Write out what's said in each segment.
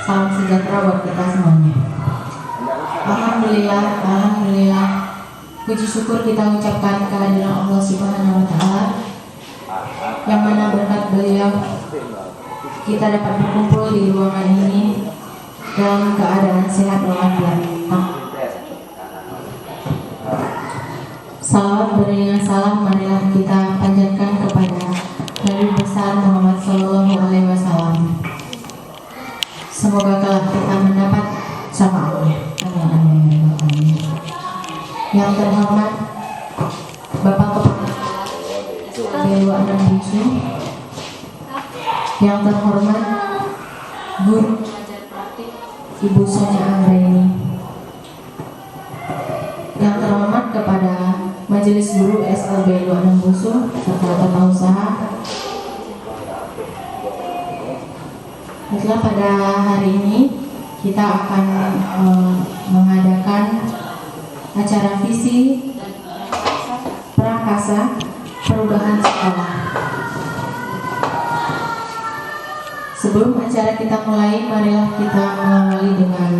Salam sejahtera buat kita semuanya. Alhamdulillah. Puji syukur kita ucapkan kehadiran Allah Subhanahu wa Ta'ala, yang mana berkat beliau kita dapat berkumpul di ruangan ini dalam keadaan sehat walafiat. Salawat beriringan salam marilah kita panjatkan kepada Nabi besar Muhammad Sallallahu Alaihi Wasallam. Semoga kelak kita mendapat syafaatnya. Amin. Yang terhormat Bapak Kepala Dewan Bisu, yang terhormat Guru Pengajar Praktik Ibu Sonia Anggraini, yang terhormat kepada Majelis Guru SLB Luanan Busu serta tata usaha. Setelah pada hari ini kita akan mengadakan acara visi prakasa perubahan sekolah. Sebelum acara kita mulai, marilah kita mengawali dengan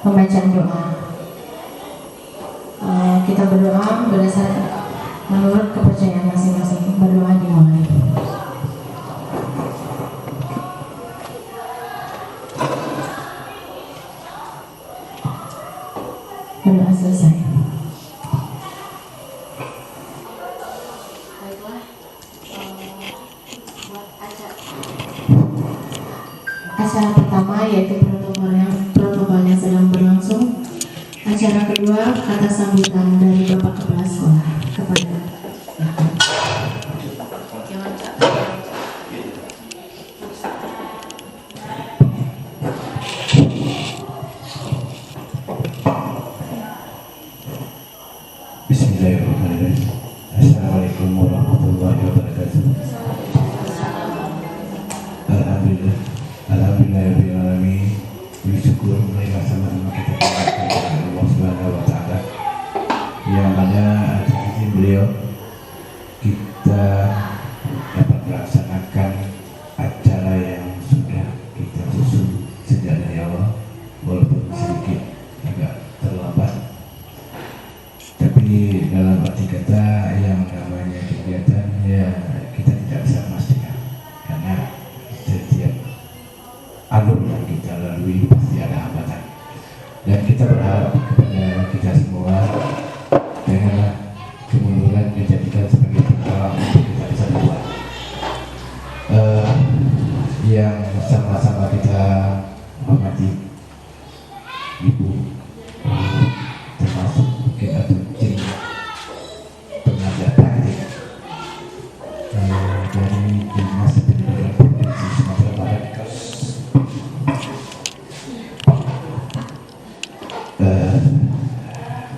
pembacaan doa. Kita berdoa berdasarkan menurut kepercayaan masing-masing. Berdoa dimulai. Berdoa selesai. Baiklah, buat acara pertama yaitu protokol yang sedang berlangsung. Acara kedua, kata sambutan dari Bapak Kepala Sekolah kepada Bismillahirrahmanirrahim. Assalamualaikum warahmatullahi wabarakatuh. Alhamdulillahirrahmanirrahim. Bersyukur marilah sama-sama kita kepada Allah Subhanahu wa Ta'ala, yang mana atas izin beliau kita dapat melaksanakan acara yang sudah kita susun sejak dari awal, walaupun sedikit agak terlambat. Tapi dalam arti kata yang namanya kegiatan ya kita tidak bisa memastikan, karena setiap alur yang kita lalui pasti ada hambatan, dan kita berharap kepada kita semua janganlah kemunduran dijadikan sebagai penghalang untuk kita bisa buat yang sama-sama kita hormati Ibu, termasuk mungkin atau tim pengajar praktik dari Dinas Pendidikan Provinsi Sumatera Barat.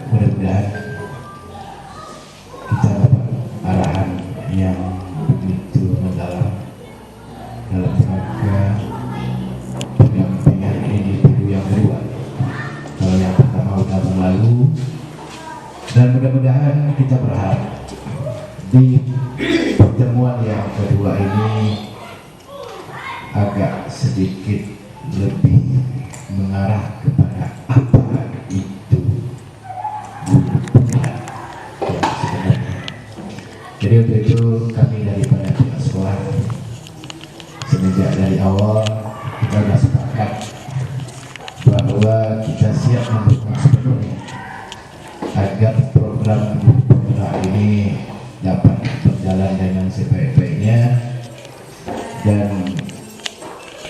Mudah-mudahan kita dapat arahan yang begitu mendalam dalam rangka pendampingan individu yang kedua. Kalau yang pertama sudah berlalu, dan mudah-mudahan kita berharap di pertemuan yang kedua ini agak sedikit lebih mengarah kepada apa itu guru penggerak yang sebenarnya. Jadi untuk itu kami daripada pihak sekolah semenjak dari awal kita sudah sepakat bahwa kita siap mendukung sepenuhnya agar program guru penggerak ini dapat berjalan dengan sebaik-baiknya, dan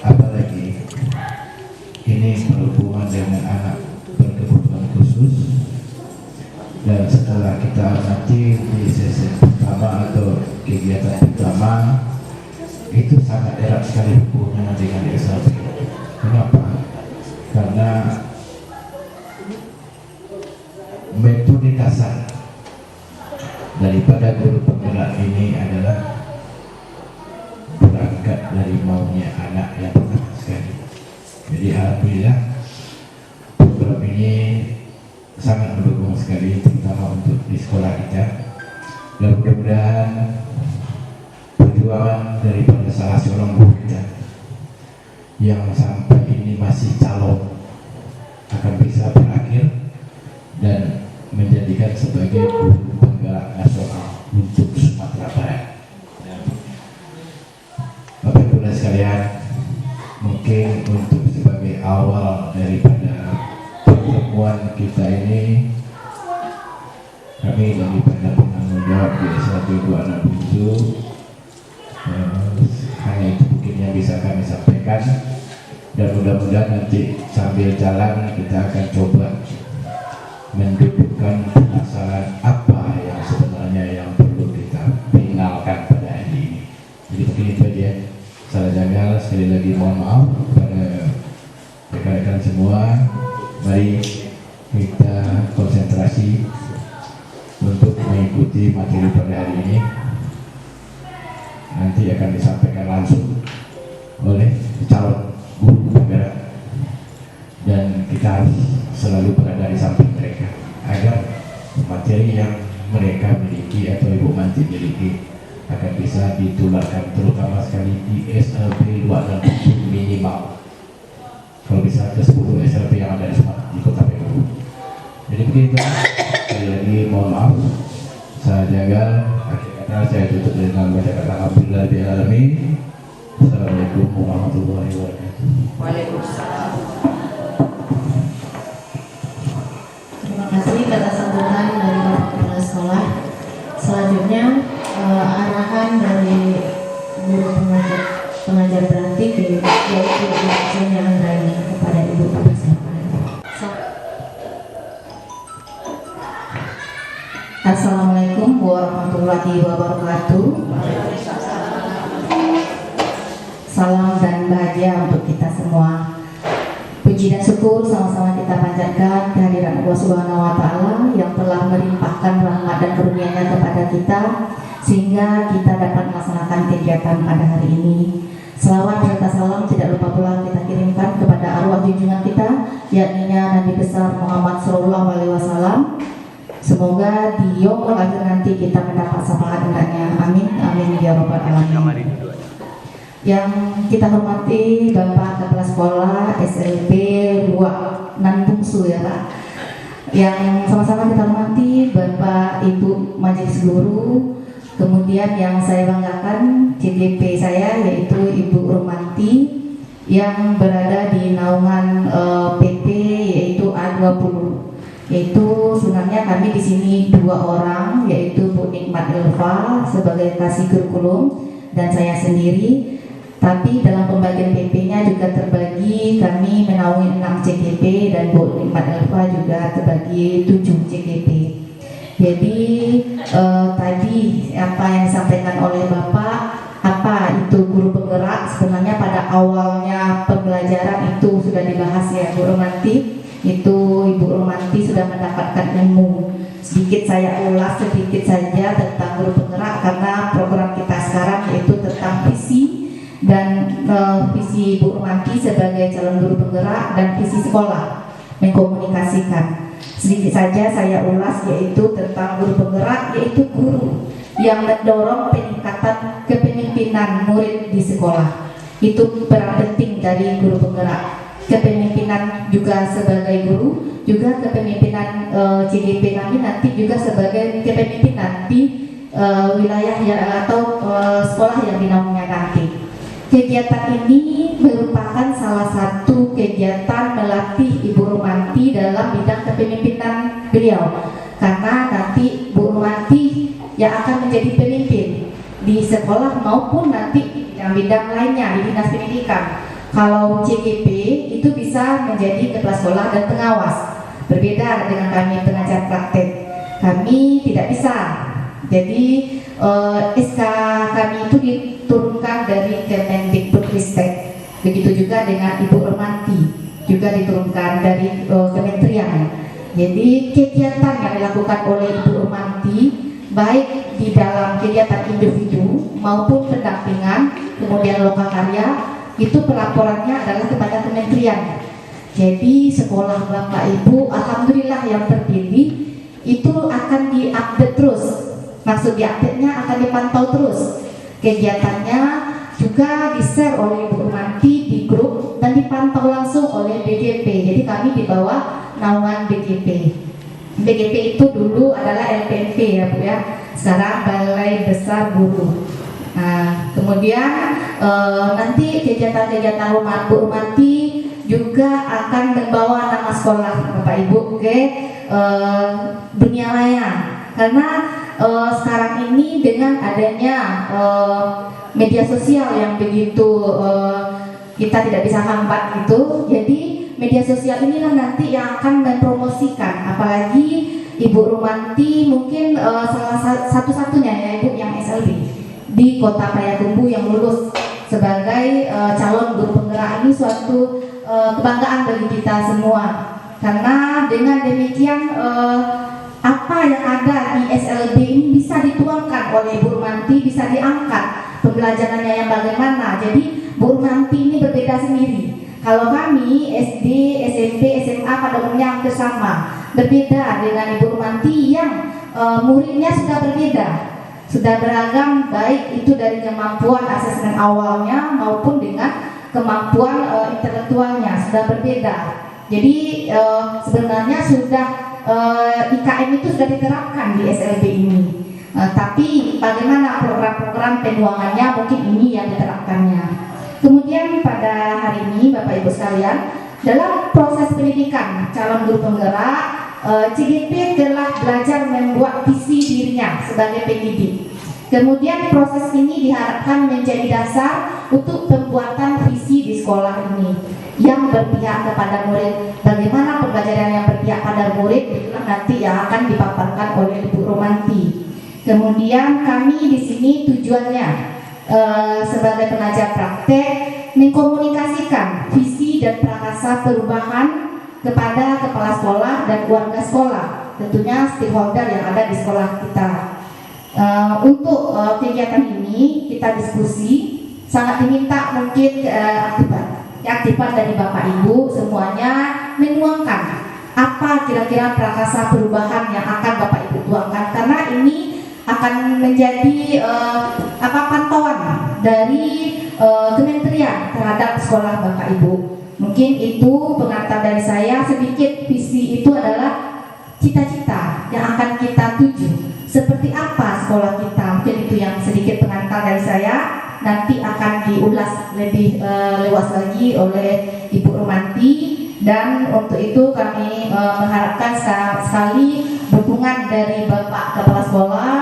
apalagi ini berhubungan dengan anak berkebutuhan khusus. Dan setelah kita amati di sesi pertama atau kegiatan pertama, itu sangat erat sekali hubungannya dengan SLB. Kenapa? Karena metode dasar daripada guru penggerak ini adalah berangkat dari maunya anak yang pertama sekali. Jadi alhamdulillah program ini sangat mendukung sekali, terutama untuk di sekolah kita, dan mudah-mudahan perjuangan daripada salah seorang guru kita yang sampai ini masih calon akan bisa berakhir dan menjadikan sebagai guru penggerak nasional untuk Sumatera Barat. Bapak Ibu dan sekalian, mungkin untuk sebagai awal daripada pertemuan kita ini, kami daripada penanggung jawab di SLB 2 Anak Bungsu, hanya itu mungkin yang bisa kami sampaikan, dan mudah-mudahan nanti sambil jalan kita akan coba mendudukkan permasalahan apa yang sebenarnya yang perlu kita finalkan pada hari ini. Jadi mungkin itu aja. Salah jaga, sekali lagi mohon maaf kepada rekan-rekan semua. Mari kita konsentrasi untuk mengikuti materi pada hari ini. Nanti akan disampaikan langsung oleh calon guru penggerak, dan kita harus selalu berada di samping mereka agar materi yang mereka miliki atau Ibu Manti miliki akan bisa ditularkan, terutama sekali di SLB 2 dan minimal kalau bisa ke 10 SLB yang ada di Kota Bengkulu. Jadi begitu. Sekali lagi mohon maaf, saya jaga. Akhir kata saya tutup dengan baca kata alhamdulillahirobbilalamin. Assalamualaikum warahmatullahi wabarakatuh. Waalaikumsalam. Terima kasih atas sambutan dari Bapak Kepala Sekolah. Selanjutnya arahan dari guru pengajar praktik yaitu Ibu Zenia Anggraini kepada Ibu Persiapan. Assalamualaikum warahmatullahi wabarakatuh. Salam dan bahagia untuk kita semua. Puji dan syukur sama-sama kita panjatkan kehadiran Allah Subhanahu wa Ta'ala yang telah melimpahkan rahmat dan karunia-Nya kepada kita sehingga kita dapat melaksanakan kegiatan pada hari ini. Selawat serta salam tidak lupa pula kita kirimkan kepada arwah junjungan kita, yakni Nabi besar Muhammad Sallallahu Alaihi Wasallam. Semoga di yaumul akhir nanti kita mendapat syafaat dengannya. Amin amin ya rabbal alamin. Yang kita hormati Bapak Kepala Sekolah SLB 2 Nan Bungsu ya Pak. Yang sama-sama kita hormati Bapak Ibu Majelis Guru. Kemudian yang saya banggakan CGP saya yaitu Ibu Romanti yang berada di naungan PP yaitu A20. Yaitu sebenarnya kami di sini 2 orang, yaitu Bu Nikmat Elva sebagai kasih kurikulum dan saya sendiri. Tapi dalam pembagian PP-nya juga terbagi, kami menaungi 6 CGP dan Bu Nikmat Elva juga terbagi 7 CGP. Jadi tadi apa yang disampaikan oleh Bapak, apa itu guru penggerak, sebenarnya pada awalnya pembelajaran itu sudah dibahas ya Bu Romanti. Itu Ibu Romanti sudah mendapatkan ilmu. Sedikit saya ulas sedikit saja tentang guru penggerak karena program kita sekarang yaitu tentang visi dan visi Ibu Romanti sebagai calon guru penggerak dan visi sekolah mengkomunikasikan. Sedikit saja saya ulas yaitu tentang guru penggerak, yaitu guru yang mendorong peningkatan kepemimpinan murid di sekolah. Itu peran penting dari guru penggerak. Kepemimpinan juga sebagai guru, juga kepemimpinan CGP kami nanti juga sebagai kepemimpinan di wilayah atau sekolah yang dinaunginya nanti. Kegiatan ini merupakan salah satu kegiatan melatih Ibu Romanti dalam bidang kepemimpinan beliau, karena nanti Bu Romanti yang akan menjadi pemimpin di sekolah maupun nanti yang bidang lainnya di dinas pendidikan. Kalau CGP itu bisa menjadi kepala sekolah dan pengawas. Berbeda dengan kami pengajar praktek. Kami tidak bisa. Jadi SK kami itu diturunkan dari Kemendikbudristek. Begitu juga dengan Ibu Romanti juga diturunkan dari kementerian. Jadi kegiatan yang dilakukan oleh Ibu Romanti baik di dalam kegiatan individu maupun pendampingan, kemudian lokal karya, itu pelaporannya adalah kepada kementerian. Jadi sekolah Bapak Ibu alhamdulillah yang terpilih itu akan diupdate terus. Maksud diupdate-nya akan dipantau terus. Kegiatannya juga di-share oleh Ibu Romanti di grup dan dipantau langsung oleh BGP. Jadi kami di bawah naungan BGP. BGP itu dulu adalah LPMP ya Bu ya, sekarang Balai Besar Guru. Nah, kemudian nanti kegiatan-kegiatan Bu Rumanti juga akan membawa nama sekolah Bapak Ibu ke dunia maya, karena sekarang ini dengan adanya media sosial yang begitu kita tidak bisa hambat itu, jadi media sosial inilah nanti yang akan mempromosikan, apalagi Ibu Rumanti mungkin salah satu-satunya ya Ibu yang SLB di Kota Payakumbuh yang lulus sebagai calon guru penggerak. Ini suatu kebanggaan bagi kita semua, karena dengan demikian apa yang ada di SLB ini bisa dituangkan oleh Bu Rumanti, bisa diangkat pembelajarannya yang bagaimana. Jadi Bu Rumanti ini berbeda sendiri. Kalau kami SD, SMP, SMA pada umumnya hampir sama, berbeda dengan Ibu Rumanti yang muridnya sudah berbeda, sudah beragam, baik itu dari kemampuan asesmen awalnya maupun dengan kemampuan intelektualnya sudah berbeda. Jadi sebenarnya sudah IKM itu sudah diterapkan di SLB ini, tapi bagaimana program-program penuangannya, mungkin ini yang diterapkannya. Kemudian pada hari ini Bapak Ibu sekalian, dalam proses pendidikan calon guru penggerak, CGP telah belajar membuat visi dirinya sebagai pendidik. Kemudian proses ini diharapkan menjadi dasar untuk pembuatan visi di sekolah ini yang berpihak kepada murid. Bagaimana pembelajaran yang berpihak pada murid, itulah nanti yang akan dipaparkan oleh Ibu Rumanti. Kemudian kami di sini tujuannya sebagai pengajar praktek mengkomunikasikan visi dan prakarsa perubahan kepada kepala sekolah dan warga sekolah, tentunya stakeholder yang ada di sekolah kita. Untuk kegiatan ini kita diskusi, sangat diminta mungkin aktifan dari Bapak Ibu semuanya menuangkan apa kira-kira prakarsa perubahan yang akan Bapak Ibu tuangkan, karena ini akan menjadi pantauan dari kementerian terhadap sekolah Bapak Ibu. Mungkin itu pengantar dari saya sedikit. Visi itu adalah cita-cita yang akan kita tuju. Seperti apa sekolah kita? Mungkin itu yang sedikit pengantar dari saya. Nanti akan diulas lebih luas lagi oleh Ibu Rumanti. Dan untuk itu kami mengharapkan sekali dukungan dari Bapak Kepala Sekolah,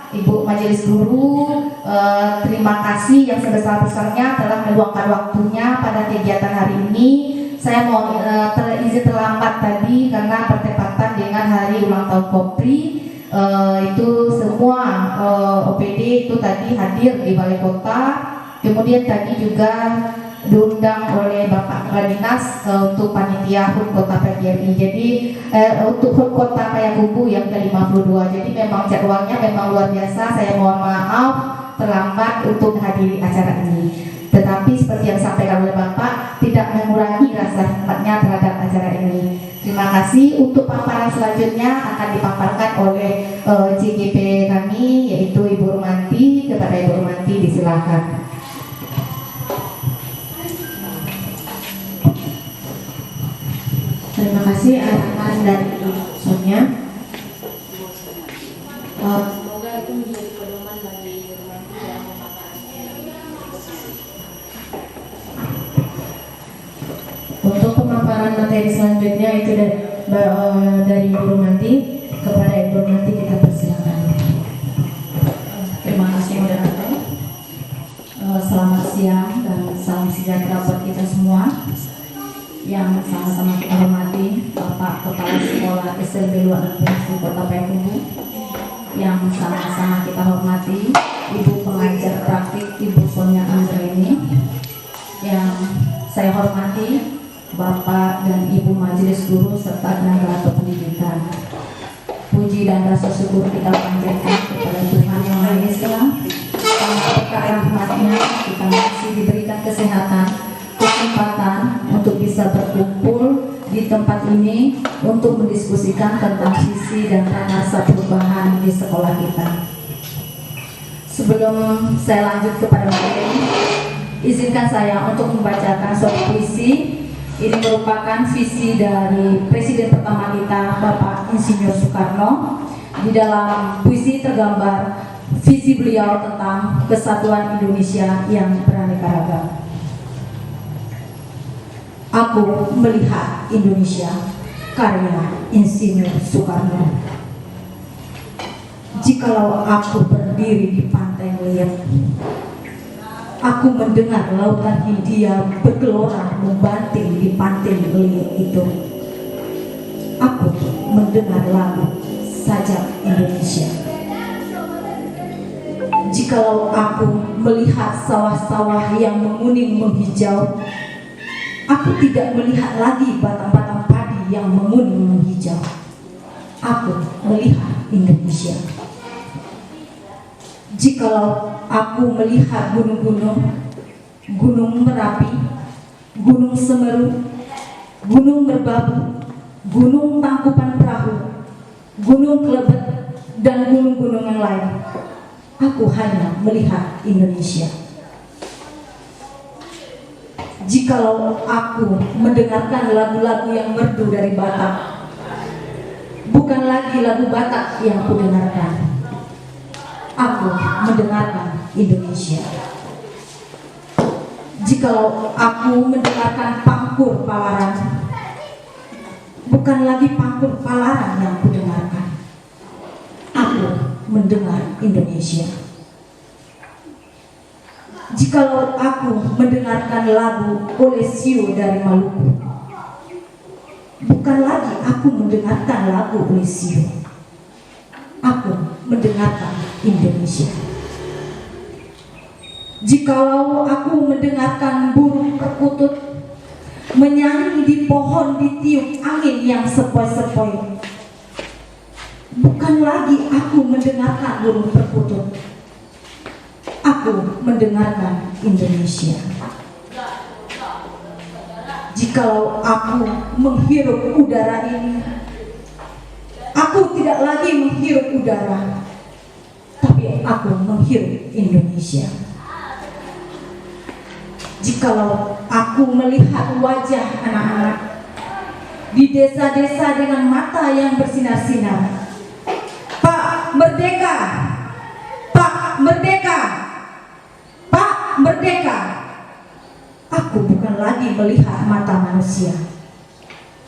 Ibu Majelis Guru. Terima kasih yang sebesar-besarnya telah meluangkan waktunya pada kegiatan hari ini. Saya mau izin terlambat tadi karena bertepatan dengan hari ulang tahun Kopri. Itu semua OPD itu tadi hadir di Balai Kota. Kemudian tadi juga diundang oleh Bapak Kepala Dinas untuk panitia HUT Kota PGRI. Jadi untuk HUT Kota Payakumbuh yang ke-52. Jadi memang jadwalnya memang luar biasa. Saya mohon maaf terlambat untuk menghadiri acara ini. Tetapi seperti yang disampaikan oleh Bapak, tidak mengurangi rasa nikmatnya terhadap acara ini. Terima kasih. Untuk paparan selanjutnya akan dipaparkan oleh CGP kami, yaitu Ibu Rumanti. Kepada Ibu Rumanti disilakan. Terima kasih arahan dari Sonia. Semoga itu menjadi pedoman bagi Rumanti dalam memaparkan. Untuk pemaparan materi selanjutnya itu dari Ibu Rumanti. Kepada Ibu Rumanti kita persilakan. Terima kasih moderator. Selamat siang dan salam sejahtera buat kita semua. Yang sama-sama kita hormati Bapak Kepala Sekolah SLB Luar Negeri Kota Payakumbuh, yang sama-sama kita hormati Ibu Pengajar Praktik Ibu Sonia Anggraini, yang saya hormati Bapak dan Ibu Majelis Guru serta tenaga pendidikan. Puji dan rasa syukur kita panjatkan kepada Tuhan Yang Maha Esa, karena berkat rahmat-Nya kita masih diberikan kesehatan, kesempatan untuk bisa berkumpul di tempat ini untuk mendiskusikan tentang visi dan prakarsa perubahan di sekolah kita. Sebelum saya lanjut kepada materi, Izinkan saya untuk membacakan suatu puisi. Ini merupakan visi dari Presiden pertama kita, Bapak Insinyur Soekarno. Di dalam puisi tergambar visi beliau tentang kesatuan Indonesia yang beraneka ragam. Aku melihat Indonesia, karya Insinyur Soekarno. Jikalau aku berdiri di pantai Meliat, aku mendengar lautan Hindia bergelora membanting di pantai Meliat itu. Aku mendengar lagu sajak Indonesia. Jikalau aku melihat sawah-sawah yang menguning menghijau, aku tidak melihat lagi batang-batang padi yang menguning menghijau. Aku melihat Indonesia. Jikalau aku melihat gunung-gunung, Gunung Merapi, Gunung Semeru, Gunung Merbabu, Gunung Tangkuban Perahu, Gunung Kelebet, dan gunung-gunung yang lain, aku hanya melihat Indonesia. Jikalau aku mendengarkan lagu-lagu yang merdu dari Batak, bukan lagi lagu Batak yang kudengarkan, aku mendengarkan Indonesia. Jikalau aku mendengarkan pangkur Palaran, bukan lagi pangkur Palaran yang kudengarkan, aku mendengar Indonesia. Jikalau aku mendengarkan lagu Olesio dari Maluku, bukan lagi aku mendengarkan lagu Olesio, aku mendengarkan Indonesia. Jikalau aku mendengarkan burung perkutut menyanyi di pohon ditiup angin yang sepoi-sepoi, bukan lagi aku mendengarkan burung perkutut, aku mendengarkan Indonesia. Jikalau aku menghirup udara ini, aku tidak lagi menghirup udara, tapi aku menghirup Indonesia. Jikalau aku melihat wajah anak-anak di desa-desa dengan mata yang bersinar-sinar, Pak Merdeka, Pak Merdeka, Pak Merdeka, aku bukan lagi melihat mata manusia,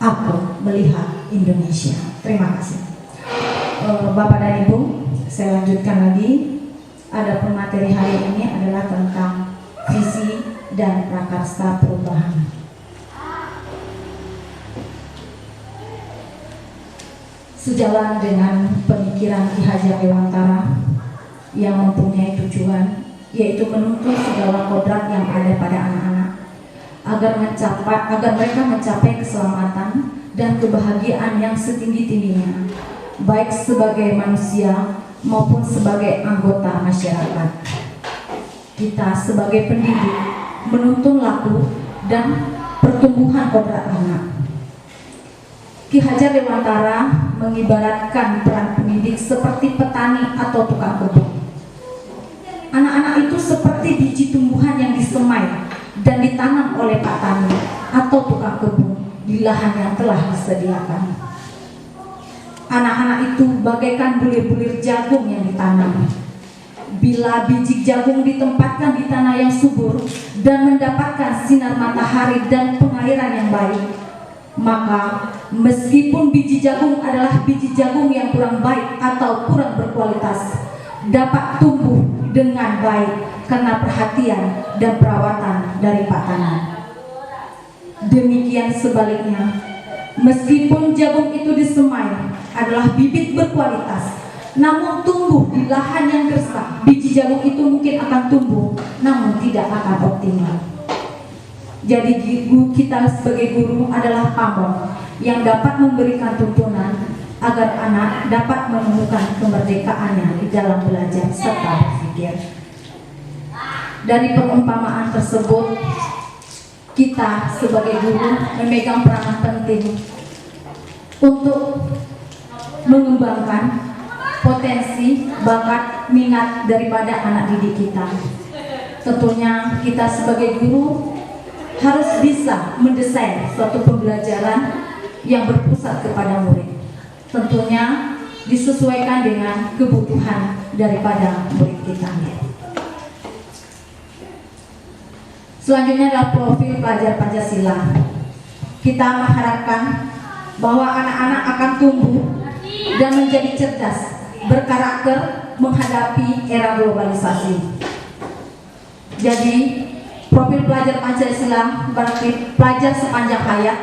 aku melihat Indonesia. Terima kasih. Bapak dan Ibu, saya lanjutkan lagi. Ada pemateri hari ini adalah tentang visi dan prakarsa perubahan. Sejalan dengan pemikiran Ki Hajar Dewantara yang mempunyai tujuan, yaitu menuntut segala kodrat yang ada pada anak-anak agar mereka mencapai keselamatan dan kebahagiaan yang setinggi-tingginya, baik sebagai manusia maupun sebagai anggota masyarakat. Kita sebagai pendidik menuntun laku dan pertumbuhan kodrat anak. Ki Hajar Dewantara mengibaratkan peran pendidik seperti petani atau tukang kebun. Anak-anak itu seperti biji tumbuhan yang disemai dan ditanam oleh Pak Tani atau tukang kebun di lahan yang telah disediakan. Anak-anak itu bagaikan bulir-bulir jagung yang ditanam. Bila biji jagung ditempatkan di tanah yang subur dan mendapatkan sinar matahari dan pengairan yang baik, maka meskipun biji jagung adalah biji jagung yang kurang baik atau kurang berkualitas, dapat tumbuh dengan baik karena perhatian dan perawatan dari Pak Tani. Demikian sebaliknya, meskipun jagung itu disemai adalah bibit berkualitas, namun tumbuh di lahan yang gersang, biji jagung itu mungkin akan tumbuh, namun tidak akan optimal. Jadi kita sebagai guru adalah pamong yang dapat memberikan tuntunan agar anak dapat menemukan kemerdekaannya di dalam belajar serta berpikir. Dari perumpamaan tersebut, kita sebagai guru memegang peranan penting untuk mengembangkan potensi, bakat, minat daripada anak didik kita. Tentunya kita sebagai guru harus bisa mendesain suatu pembelajaran yang berpusat kepada murid. Tentunya disesuaikan dengan kebutuhan daripada murid kita. Selanjutnya adalah profil pelajar Pancasila. Kita mengharapkan bahwa anak-anak akan tumbuh dan menjadi cerdas, berkarakter menghadapi era globalisasi. Jadi, profil pelajar Pancasila berarti pelajar sepanjang hayat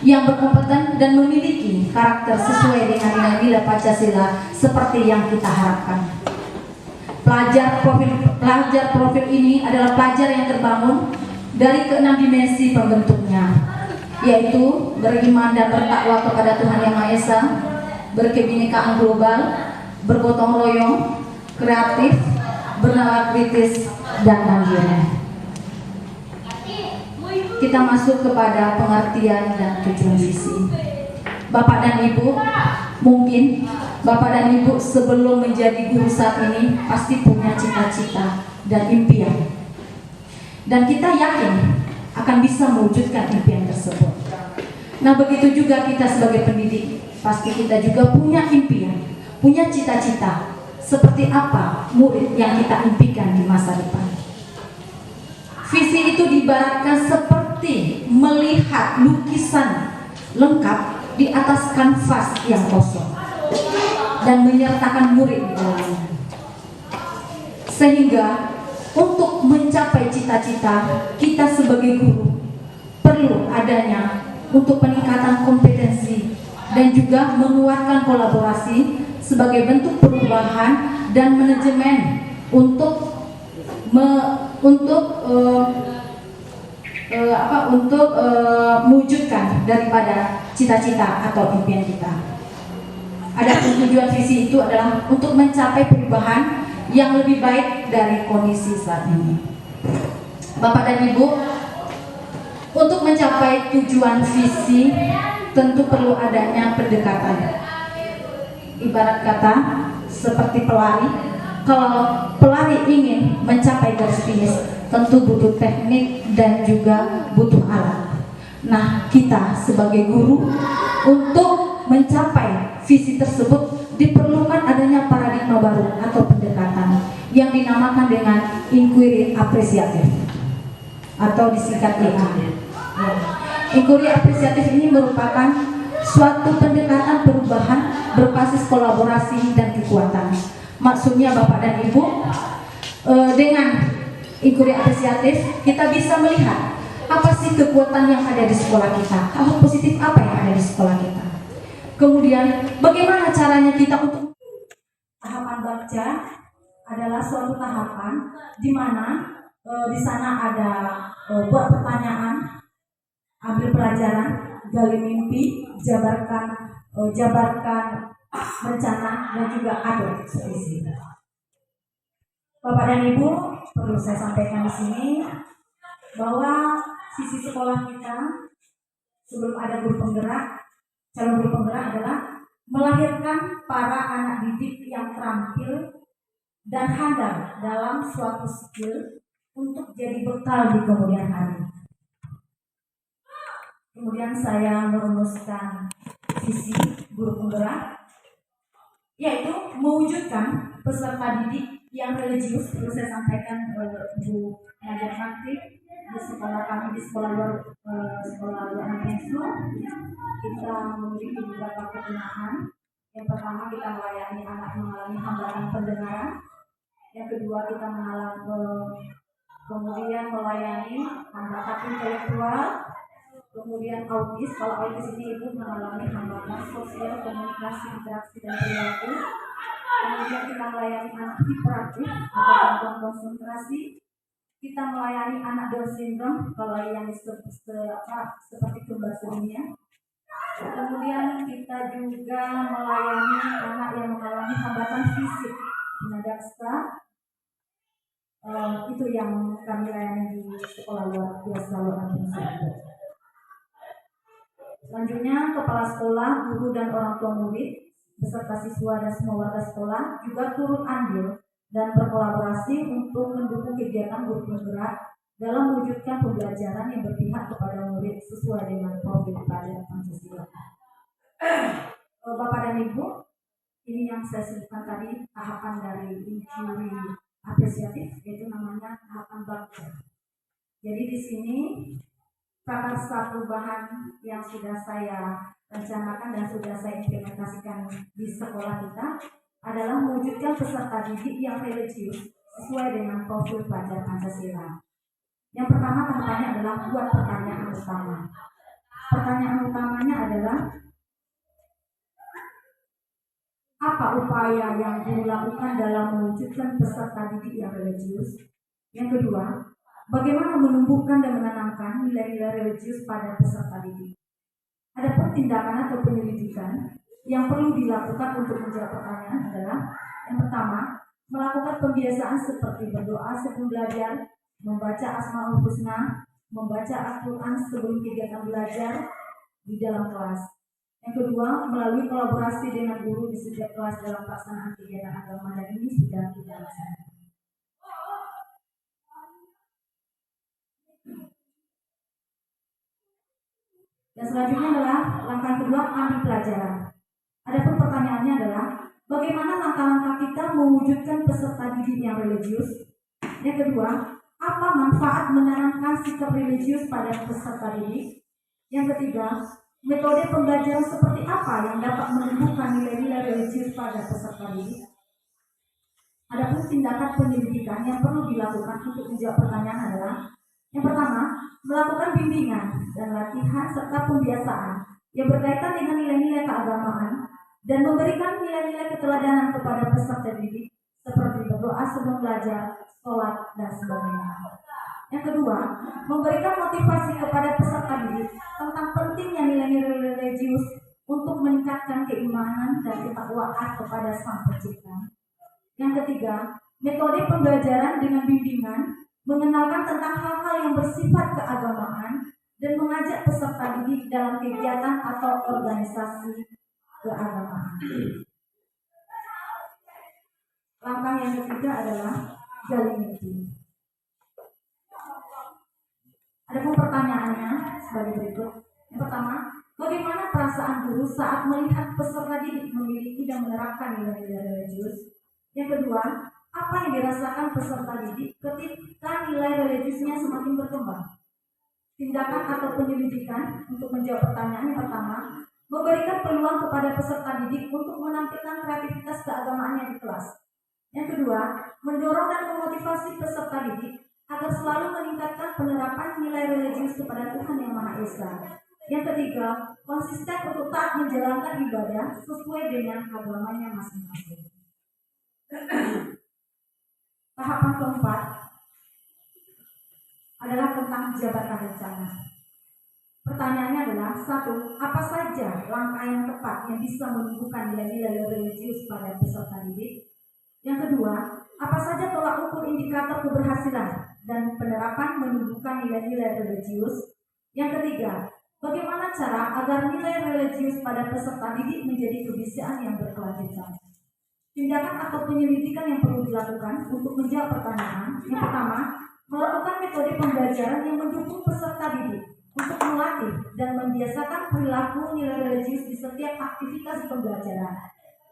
yang berkompeten dan memiliki karakter sesuai dengan nilai-nilai Pancasila seperti yang kita harapkan. Pelajar profil ini adalah pelajar yang terbangun dari keenam dimensi pembentuknya, yaitu beriman dan bertakwa kepada Tuhan Yang Maha Esa, berkebinekaan global, bergotong royong, kreatif, bernalar kritis, dan mandiri. Kita masuk kepada pengertian dan tujuan visi. Bapak dan Ibu, mungkin Bapak dan Ibu sebelum menjadi guru saat ini pasti punya cita-cita dan impian. Dan kita yakin akan bisa mewujudkan impian tersebut. Nah, begitu juga kita sebagai pendidik, pasti kita juga punya impian, punya cita-cita seperti apa murid yang kita impikan di masa depan. Visi itu diibaratkan seperti melihat lukisan lengkap di atas kanvas yang kosong dan menyertakan murid di dalamnya. Sehingga untuk mencapai cita-cita kita sebagai guru perlu adanya untuk peningkatan kompetensi dan juga menguatkan kolaborasi sebagai bentuk perubahan dan manajemen untuk mewujudkan daripada cita-cita atau impian kita. Adapun tujuan visi itu adalah untuk mencapai perubahan yang lebih baik dari kondisi saat ini. Bapak dan Ibu, untuk mencapai tujuan visi tentu perlu adanya pendekatan. Ibarat kata seperti pelari. Kalau pelari ingin mencapai garis finish, tentu butuh teknik dan juga butuh alat. Nah, kita sebagai guru untuk mencapai visi tersebut diperlukan adanya paradigma baru atau pendekatan yang dinamakan dengan inquiry apresiatif atau disingkat IA. Inquiry apresiatif ini merupakan suatu pendekatan perubahan berbasis kolaborasi dan kekuatan. Maksudnya Bapak dan Ibu, dengan inquiry apresiatif kita bisa melihat apa sih kekuatan yang ada di sekolah kita, hal positif apa yang ada di sekolah kita. Kemudian bagaimana caranya kita untuk tahapan baca adalah suatu tahapan di mana di sana ada buat pertanyaan, ambil pelajaran, gali mimpi, jabarkan rencana dan juga atur eksekusi. Bapak dan Ibu, perlu saya sampaikan di sini bahwa sisi sekolah kita sebelum ada guru penggerak, calon guru penggerak adalah melahirkan para anak didik yang terampil dan handal dalam suatu skill untuk jadi bekal di kemudian hari. Kemudian saya merumuskan visi guru penggerak, yaitu mewujudkan peserta didik yang religius. Perlu saya sampaikan Bu pengajar praktik di sekolah kami, di sekolah luar Anpesu, kita memiliki beberapa kegunaan. Yang pertama, kita melayani anak mengalami hambatan pendengaran. Yang kedua, kita kemudian melayani hambatan intelektual. Kemudian autis, kalau autis ini ibu mengalami hambatan sosial, komunikasi, interaksi, dan perilaku. Kemudian kita melayani anak hiperaktif atau gangguan konsentrasi. Kita melayani anak Down syndrome, kalau yang seperti kembar dunia. Kemudian kita juga melayani anak yang mengalami hambatan fisik, tunadaksa. Itu yang kami layani di sekolah luar biasa luar biasa. Selanjutnya, kepala sekolah, guru dan orang tua murid beserta siswa dan semua warga sekolah juga turut andil dan berkolaborasi untuk mendukung kegiatan guru penggerak dalam mewujudkan pembelajaran yang berpihak kepada murid sesuai dengan profil pelajaran Pancasila. Bapak dan Ibu, ini yang saya sebutkan tadi tahapan dari inquiry apresiatif, yaitu namanya tahapan bangsa. Jadi di sini prakarsa perubahan yang sudah saya rencanakan dan sudah saya implementasikan di sekolah kita adalah mewujudkan peserta didik yang religius sesuai dengan profil pelajar Pancasila. Yang pertama tahapannya adalah buat pertanyaan utama. Pertanyaan utamanya adalah apa upaya yang dilakukan dalam mewujudkan peserta didik yang religius? Yang kedua, bagaimana menumbuhkan dan menanamkan nilai-nilai religius pada peserta didik? Ada tindakan atau penyelidikan yang perlu dilakukan untuk menjawab pertanyaan adalah yang pertama, melakukan pembiasaan seperti berdoa sebelum belajar, membaca Asmaul Husna, membaca Al-Quran sebelum kegiatan belajar di dalam kelas. Yang kedua, melalui kolaborasi dengan guru di setiap kelas dalam pelaksanaan kegiatan agama, dan ini sudah kita laksanakan. Dan selanjutnya adalah langkah kedua, ambil pelajaran. Adapun pertanyaannya adalah bagaimana langkah-langkah kita mewujudkan peserta didik yang religius? Yang kedua, apa manfaat menanamkan sikap religius pada peserta didik? Yang ketiga, metode pembelajaran seperti apa yang dapat menumbuhkan nilai-nilai religius pada peserta didik? Adapun tindakan penyelidikan yang perlu dilakukan untuk menjawab pertanyaan adalah yang pertama, melakukan bimbingan dan latihan serta pembiasaan yang berkaitan dengan nilai-nilai keagamaan dan memberikan nilai-nilai keteladanan kepada peserta didik seperti berdoa sebelum belajar, sholat, dan sebagainya. Yang kedua, memberikan motivasi kepada peserta didik tentang pentingnya nilai-nilai religius untuk meningkatkan keimanan dan ketakwaan kepada Sang Pencipta. Yang ketiga, metode pembelajaran dengan bimbingan, mengenalkan tentang hal-hal yang bersifat keagamaan dan mengajak peserta didik dalam kegiatan atau organisasi keagamaan. Langkah yang ketiga adalah jalin meeting. Adapun pertanyaannya sebagai berikut. Yang pertama, bagaimana perasaan guru saat melihat peserta didik memiliki dan menerapkan nilai-nilai religius? Yang kedua, apa yang dirasakan peserta didik ketika nilai religiusnya semakin berkembang? Tindakan atau penyelidikan untuk menjawab pertanyaan yang pertama, memberikan peluang kepada peserta didik untuk menampilkan kreativitas keagamaannya di kelas. Yang kedua, mendorong dan memotivasi peserta didik agar selalu meningkatkan penerapan nilai religius kepada Tuhan Yang Maha Esa. Yang ketiga, konsisten untuk taat menjalankan ibadah sesuai dengan agamanya masing-masing. Tahapan keempat adalah tentang jabatan rencana. Pertanyaannya adalah, satu, apa saja langkah yang tepat yang bisa menumbuhkan nilai-nilai religius pada peserta didik? Yang kedua, apa saja tolak ukur indikator keberhasilan dan penerapan menumbuhkan nilai-nilai religius? Yang ketiga, bagaimana cara agar nilai religius pada peserta didik menjadi kebiasaan yang berkelanjutan? Tindakan atau penyelidikan yang perlu dilakukan untuk menjawab pertanyaan. Yang pertama, melakukan metode pembelajaran yang mendukung peserta didik untuk melatih dan membiasakan perilaku nilai religius di setiap aktivitas pembelajaran.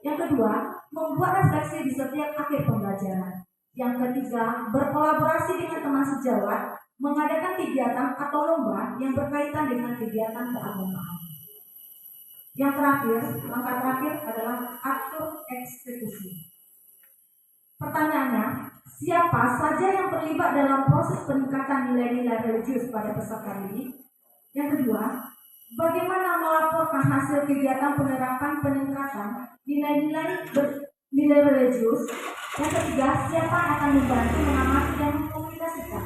Yang kedua, membuat refleksi di setiap akhir pembelajaran. Yang ketiga, berkolaborasi dengan teman sejawat, mengadakan kegiatan atau lomba yang berkaitan dengan kegiatan keagamaan. Yang terakhir, langkah terakhir adalah atur eksekusi. Pertanyaannya, siapa saja yang terlibat dalam proses peningkatan nilai-nilai religius pada peserta didik? Yang kedua, bagaimana melaporkan hasil kegiatan penerapan peningkatan nilai-nilai religius? Yang ketiga, siapa akan membantu mengamati dan mengkomunikasikan?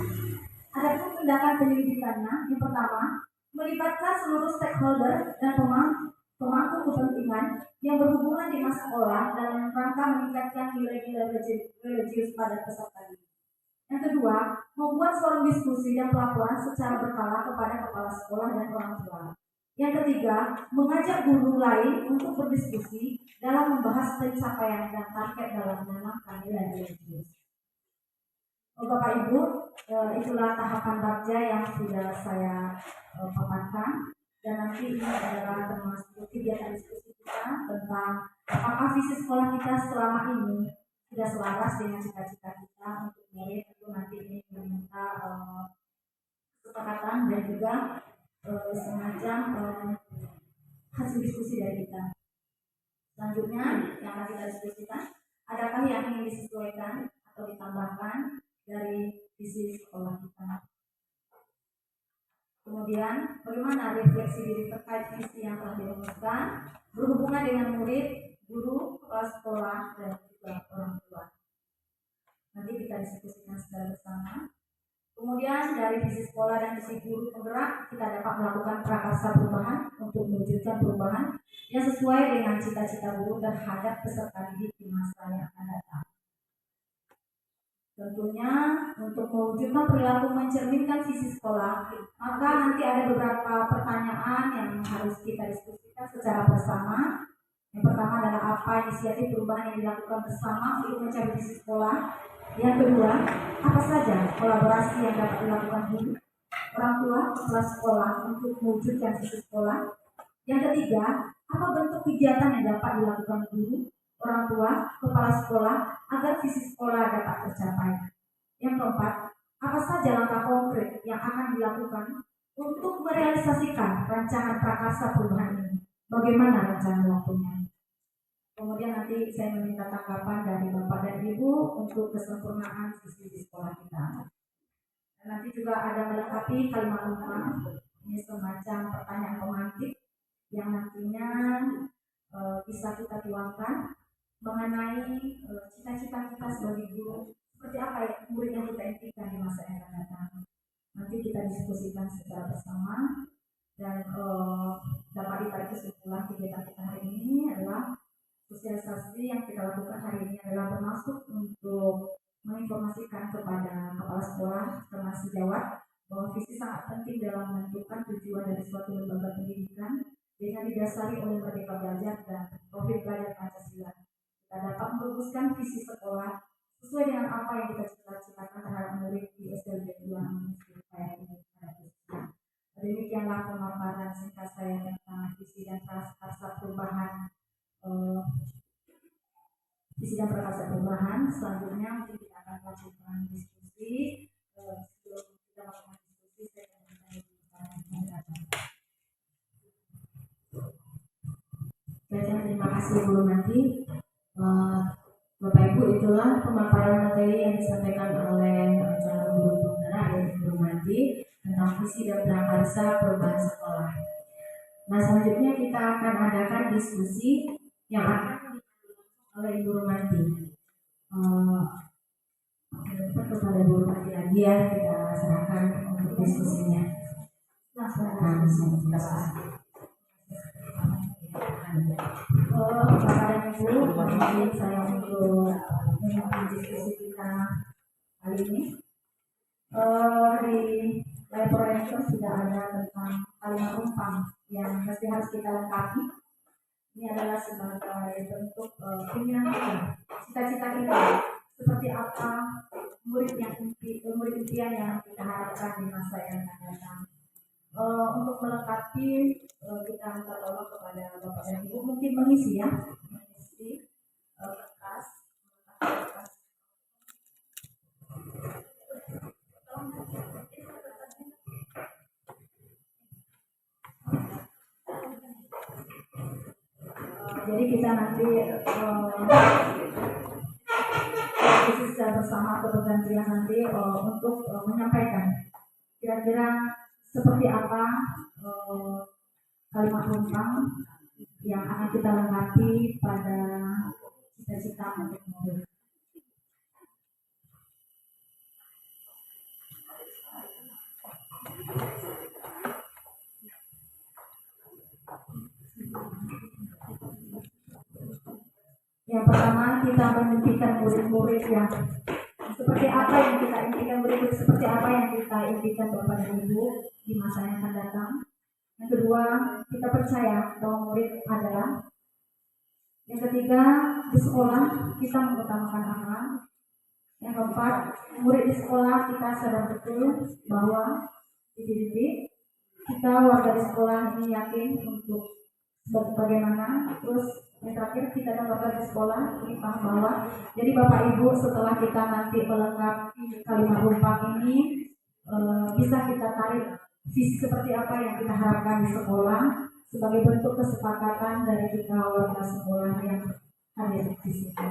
Adapun tindakan penyelidikannya, yang pertama, melibatkan seluruh stakeholder dan pemangku kepentingan yang berhubungan dengan sekolah dalam rangka meningkatkan nilai-nilai religius pada peserta didik. Yang kedua, membuat forum diskusi dan pelaporan secara berkala kepada kepala sekolah dan orang tua. Yang ketiga, mengajak guru lain untuk berdiskusi dalam membahas pencapaian dan target dalam menanamkan nilai religius. Bapak Ibu, itulah tahapan bagja yang sudah saya paparkan, dan nanti ini adalah termasuk kegiatan diskusi kita tentang apakah visi sekolah kita selama ini sudah selaras dengan cita-cita kita untuk murid. Itu nanti ini meminta kesepakatan dan juga semacam hasil diskusi dari kita. Selanjutnya yang akan kita diskusikan, adakah yang ingin disesuaikan atau ditambahkan dari visi sekolah kita. Kemudian bagaimana refleksi diri terkait visi yang telah dirumuskan berhubungan dengan murid, guru, kepala sekolah, dan juga orang tua. Nanti kita diskusikan secara bersama. Kemudian dari visi sekolah dan visi guru penggerak, kita dapat melakukan prakarsa perubahan untuk mewujudkan perubahan yang sesuai dengan cita-cita guru terhadap peserta didik di masa yang akan datang. Tentunya untuk mewujudkan perilaku mencerminkan visi sekolah, maka nanti ada beberapa pertanyaan yang harus kita diskusikan secara bersama. Yang pertama adalah apa inisiatif perubahan yang dilakukan bersama untuk mencapai visi sekolah. Yang kedua, apa saja kolaborasi yang dapat dilakukan guru, orang tua, kepala sekolah untuk mewujudkan visi sekolah. Yang ketiga, apa bentuk kegiatan yang dapat dilakukan guru, orang tua, kepala sekolah agar visi sekolah dapat tercapai. Yang keempat, apa saja langkah konkret yang akan dilakukan untuk merealisasikan rancangan prakarsa perubahan ini? Bagaimana rencana waktunya? Kemudian nanti saya meminta tanggapan dari Bapak dan Ibu untuk kesempurnaan visi di sekolah kita. Dan nanti juga ada melengkapi kalimat umpan, ini semacam pertanyaan pemantik yang nantinya bisa kita tuangkan mengenai cita-cita kita sebagai guru, seperti apa ya murid yang kita impikan di masa yang akan datang. Nanti kita diskusikan secara bersama dan dapat ditarik kesimpulan kegiatan kita hari ini adalah sosialisasi yang kita lakukan hari ini adalah termasuk untuk menginformasikan kepada kepala sekolah termasuk sejawat bahwa visi sangat penting dalam menentukan tujuan dari suatu lembaga pendidikan dengan didasari oleh Merdeka Belajar dan Profil Belajar Pancasila. Kita dapat merumuskan visi sekolah sesuai dengan apa yang kita cita-citakan terhadap murid di SLB 2 kayak ini. Demikianlah pemaparan singkat saya tentang visi dan prakarsa perubahan. Visi dan prakarsa perubahan. Selanjutnya mungkin kita akan lanjutkan diskusi. Sebelum kita melakukan diskusi, saya akan bertanya. Baiklah, terima kasih Bu Nanti. Bapak Ibu, itulah pemaparan materi yang disampaikan oleh calon guru penggerak yaitu Bu Nanti tentang visi dan prakarsa perubahan sekolah. Nah, selanjutnya kita akan adakan diskusi yang akan dilakukan oleh Ibu Romanti. Kepada Ibu Romanti lagi ya, kita serahkan untuk diskusinya. Bapak dan Ibu, mungkin saya untuk mengikuti diskusi kita kali ini. Di layar proyektor sudah ada tentang kalimat rumpang yang mesti harus kita lengkapi. Ini adalah sebagai bentuk keinginan kita, cita-cita kita, seperti apa murid impian yang kita harapkan di masa yang akan datang. Untuk melengkapi kita minta tolong kepada Bapak dan Ibu mungkin mengisi kertas. Jadi kita nanti secara bersama atau bergantian nanti untuk menyampaikan kira-kira seperti apa kalimat rumpang yang akan kita lengkapi pada cita-cita untuk murid. Yang pertama, kita memimpikan murid-murid yang seperti apa yang kita impikan murid, seperti apa yang kita impikan Bapak dan Ibu di masa yang akan datang. Yang kedua, kita percaya bahwa murid adalah. Yang ketiga, di sekolah kita mengutamakan anak. Yang keempat, murid di sekolah kita sadar betul bahwa titik-titik kita warga di sekolah ini yakin untuk bagaimana. Terus yang terakhir, kita dan warga di sekolah ini paham bahwa jadi Bapak Ibu setelah kita nanti melengkapi kalimat rumpang ini bisa kita tarik visi seperti apa yang kita harapkan di sekolah sebagai bentuk kesepakatan dari kita warga sekolah yang hadir di sini.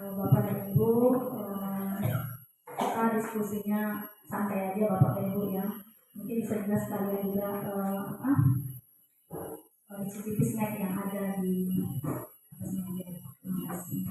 Bapak dan Ibu, kita diskusinya santai aja Bapak dan Ibu ya. Mungkin bisa jelas kalian juga cicipi snack yang ada di atas meja. Terima kasih.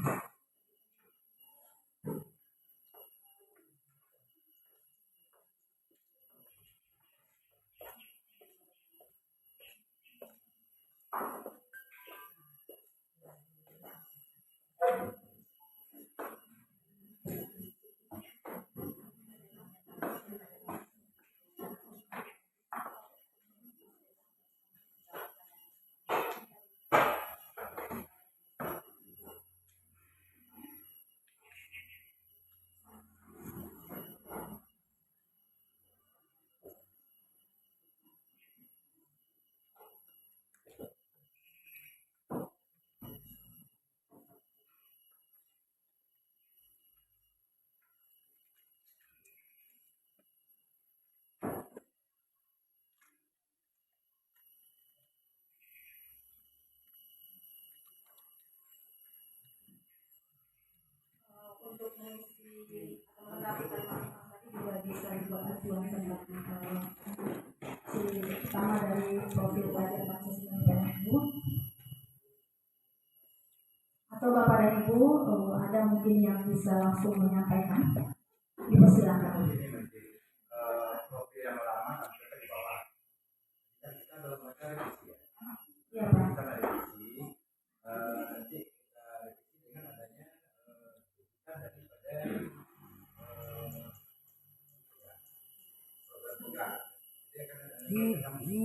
Untuk mengisi atau melengkapi kalimat tadi juga bisa dibuat acuan tentang ciri utama dari profil pelajar Pancasila dan Ibu. Atau Bapak dan Ibu ada mungkin yang bisa langsung menyampaikan, dipersilakan. Profil yang lama nanti kita di bawah. Kita dalam rangka revisi ya. Iya Pak. Kita revisi. Nanti kita revisi dengan adanya daripada program buka. Jadi akan ada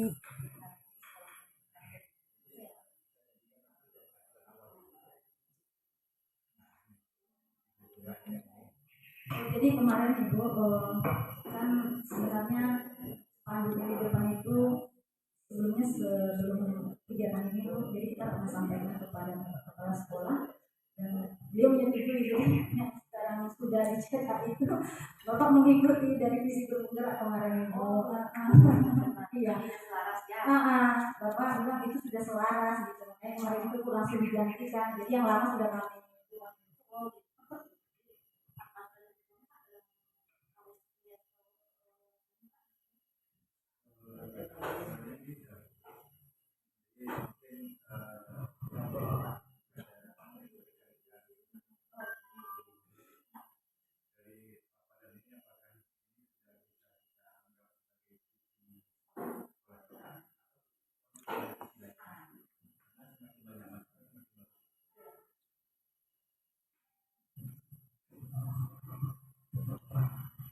jadi kemarin Ibu kan sebenarnya pandemi di depan itu sebelumnya sebelum kegiatan ini tuh jadi kita pernah sampaikan kepada kepala sekolah dan beliau menyetujui yang sekarang sudah dicetak itu Bapak mengikuti dari visi bergerak kemarin Ibu. Iya. Bapak bilang itu sudah selaras gitu. Kemarin itu langsung digantikan. Jadi yang lama sudah kami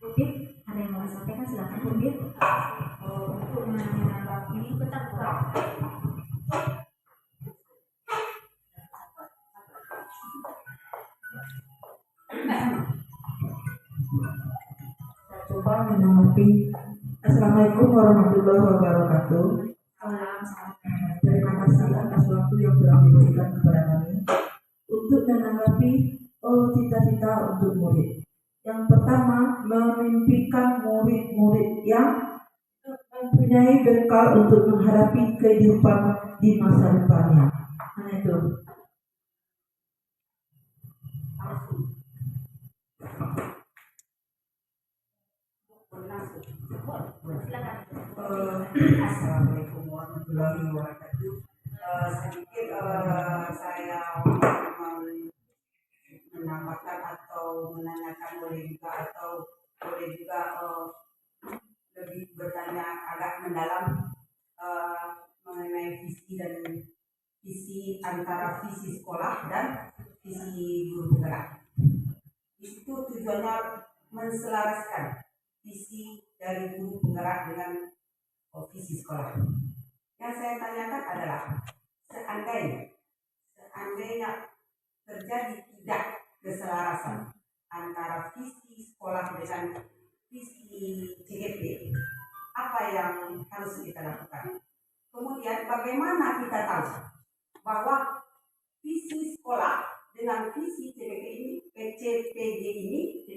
Bukit, ada yang mau disampaikan silakan Bukit. Untuk menanggapi ketentuan. Saya coba menanggapi. Assalamualaikum warahmatullahi wabarakatuh. Terima kasih atas waktu yang telah diberikan kepada kami untuk menanggapi cita-cita untuk murid. Yang pertama, memimpikan murid-murid yang mempunyai bekal untuk menghadapi kehidupan di masa depannya. Nah itu. Assalamualaikum warahmatullahi wabarakatuh. Sedikit saya menambahkan atau menanyakan boleh juga mendalam mengenai visi antara visi sekolah dan visi guru penggerak. Di situ tujuannya menselaraskan visi dari guru penggerak dengan visi sekolah. Yang saya tanyakan adalah seandainya terjadi tidak keselarasan antara visi sekolah dengan visi CGP, apa yang harus kita lakukan? Kemudian bagaimana kita tahu bahwa visi sekolah dengan visi CPD ini,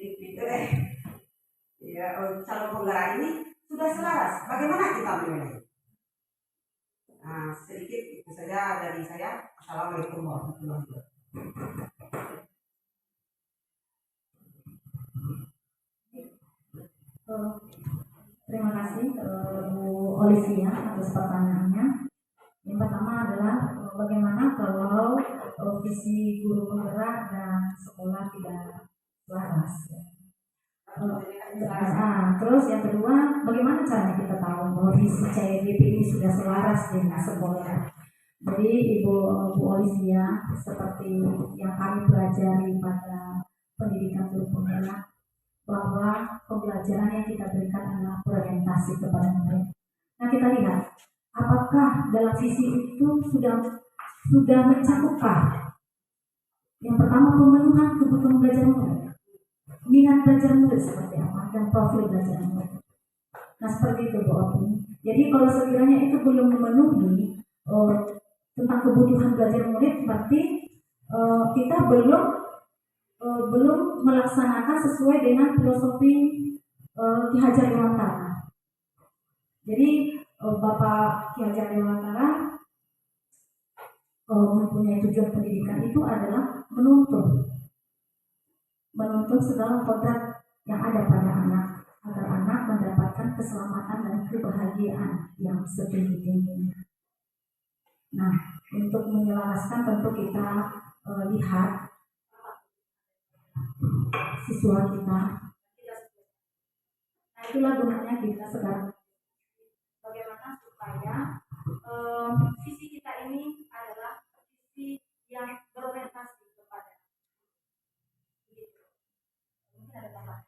calon penggerak ini sudah selaras? Bagaimana kita menilai? Nah, sedikit itu saja dari saya. Assalamualaikum warahmatullahi wabarakatuh. Terima kasih Bu Olivia atas pertanyaannya. Yang pertama adalah bagaimana kalau visi guru penggerak dan sekolah tidak selaras. Terus yang kedua, bagaimana caranya kita tahu bahwa visi CIDP ini sudah selaras dengan sekolah? Jadi Bu Olivia, seperti yang kami pelajari pada pendidikan guru penggerak, bahwa pembelajaran yang kita berikan adalah orientasi kepada murid. Nah, kita lihat apakah dalam visi itu sudah mencakupkah yang pertama pemenuhan kebutuhan belajar murid, minat belajar murid seperti apa, dan profil belajar murid. Nah, seperti itu Bu Opi. Jadi kalau sekiranya itu belum memenuhi tentang kebutuhan belajar murid, berarti kita belum melaksanakan sesuai dengan filosofi Ki Hajar Dewantara. Jadi Bapak Ki Hajar Dewantara mempunyai tujuan pendidikan itu adalah menuntun segala kodrat yang ada pada anak, agar anak mendapatkan keselamatan dan kebahagiaan yang setinggi-tingginya. Nah, untuk menyelaraskan tentu kita lihat siswa kita. Nah, itulah gunanya kita sekarang. Bagaimana supaya visi kita ini adalah visi yang berorientasi kepada mungkin ada tambahan.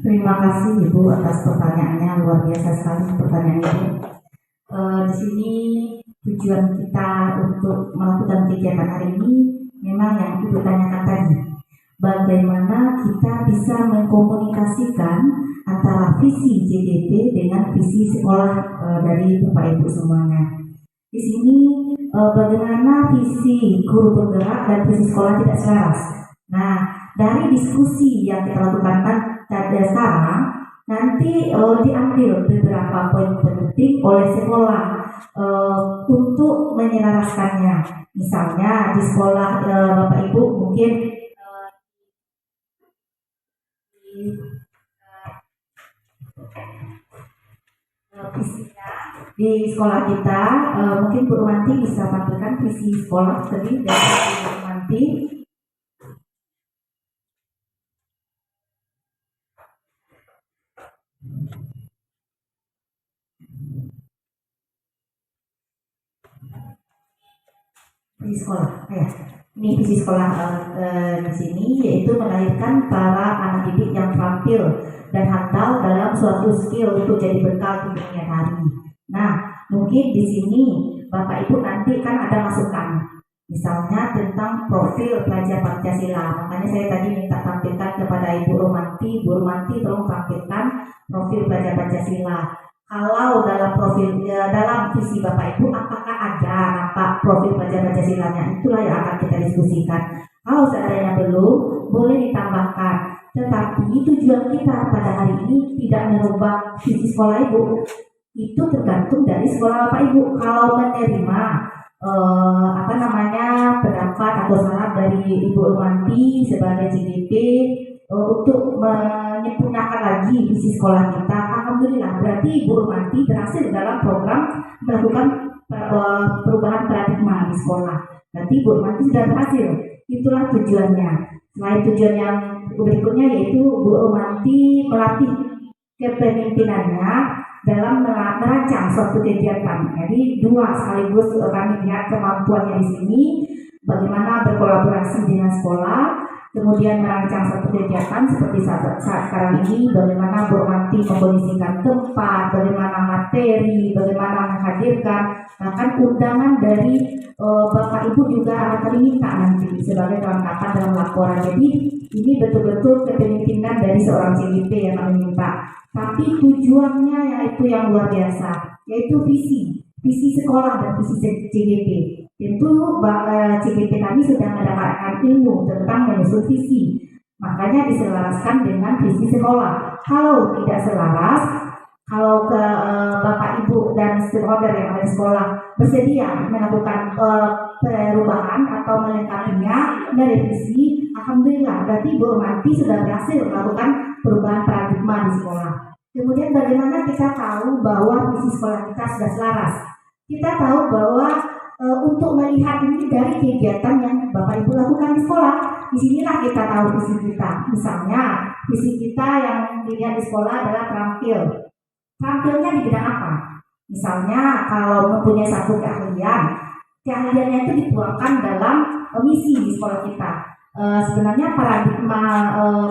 Terima kasih Ibu atas pertanyaannya, luar biasa sekali pertanyaan Ibu. Di sini tujuan kita untuk melakukan kegiatan hari ini memang yang Ibu tanyakan tadi, bagaimana kita bisa mengkomunikasikan antara visi JDP dengan visi sekolah dari Bapak Ibu semuanya. Di sini bagaimana visi guru penggerak dan visi sekolah tidak selaras. Nah, dari diskusi yang kita lakukan sekarang nanti diambil beberapa poin penting oleh sekolah untuk menyelaraskannya. Misalnya di sekolah Bapak Ibu mungkin visinya di sekolah kita mungkin Bu Rumanti bisa tampilkan visi sekolah tadi dari Bu Rumanti. Visi sekolah, ya. Ini visi sekolah di sini yaitu melahirkan para anak didik yang terampil dan handal dalam suatu skill untuk jadi bekal di kemudian hari. Nah, mungkin di sini Bapak Ibu nanti kan ada masukan, misalnya tentang profil pelajar Pancasila. Makanya saya tadi minta tampilkan kepada Ibu Rumanti, Bu Rumanti tolong tampilkan profil pelajar Pancasila. Kalau dalam profil dalam visi Bapak Ibu apakah ada nampak profil pelajar Pancasilanya, itulah yang akan kita diskusikan. Kalau seandainya belum, boleh ditambahkan. Tetapi tujuan kita pada hari ini tidak merubah visi sekolah Ibu. Itu tergantung dari sekolah Bapak Ibu. Kalau menerima pendapat atau saran dari Ibu Rumanti sebagai CDP untuk menyempurnakan lagi visi sekolah kita, alhamdulillah berarti Ibu Rumanti berhasil dalam program melakukan perubahan paradigma di sekolah. Nanti Bu Romanti sudah berhasil. Itulah tujuannya. Selain tujuan yang berikutnya yaitu Bu Romanti melatih kepemimpinannya dalam merancang suatu kegiatan. Jadi dua sekaligus kami lihat kemampuannya di sini, bagaimana berkolaborasi dengan sekolah, kemudian merancang suatu kegiatan seperti saat sekarang ini, bagaimana Bu Romanti mengkondisikan tempat, bagaimana materi, bagaimana menghadirkan, bahkan undangan dari Bapak Ibu juga akan kami minta nanti sebagai kelengkapan dalam laporan. Jadi ini betul-betul kepemimpinan dari seorang CGP yang kami minta. Tapi tujuannya yaitu yang luar biasa, yaitu visi sekolah dan visi CGP. Tentu CGP kami sudah mendapatkan ilmu tentang menyusun visi, makanya diselaraskan dengan visi sekolah. Kalau tidak selaras, kalau ke Bapak Ibu dan stakeholder yang ada di sekolah bersedia melakukan perubahan atau melengkapinya, merevisi, alhamdulillah berarti Bu Romanti sudah berhasil melakukan perubahan paradigma di sekolah. Kemudian bagaimana kita tahu bahwa visi sekolah kita sudah selaras? Kita tahu bahwa untuk melihat ini dari kegiatan yang Bapak Ibu lakukan di sekolah. Disinilah kita tahu visi kita. Misalnya, visi kita yang dilihat di sekolah adalah terampil. Terampilnya di bidang apa? Misalnya, kalau mempunyai satu keahliannya itu dituangkan dalam misi di sekolah kita. Sebenarnya paradigma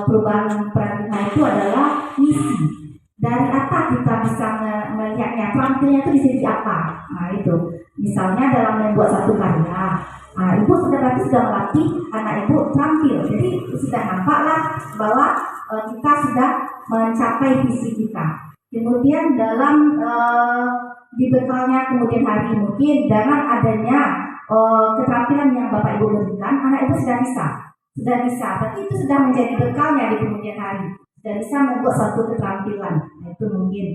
perubahan paradigma itu adalah misi. Dari apa kita bisa melihatnya? Terampilnya itu di sisi apa? Nah itu. Misalnya dalam membuat satu karya, ibu berarti sudah melatih anak ibu terampil. Jadi sudah nampaklah bahwa kita sudah mencapai visi kita. Kemudian dalam dibekalnya kemudian hari mungkin dengan adanya keterampilan yang Bapak Ibu berikan, anak ibu sudah bisa. Berarti itu sudah menjadi bekalnya di kemudian hari. Sudah bisa membuat suatu keterampilan. Nah, itu mungkin.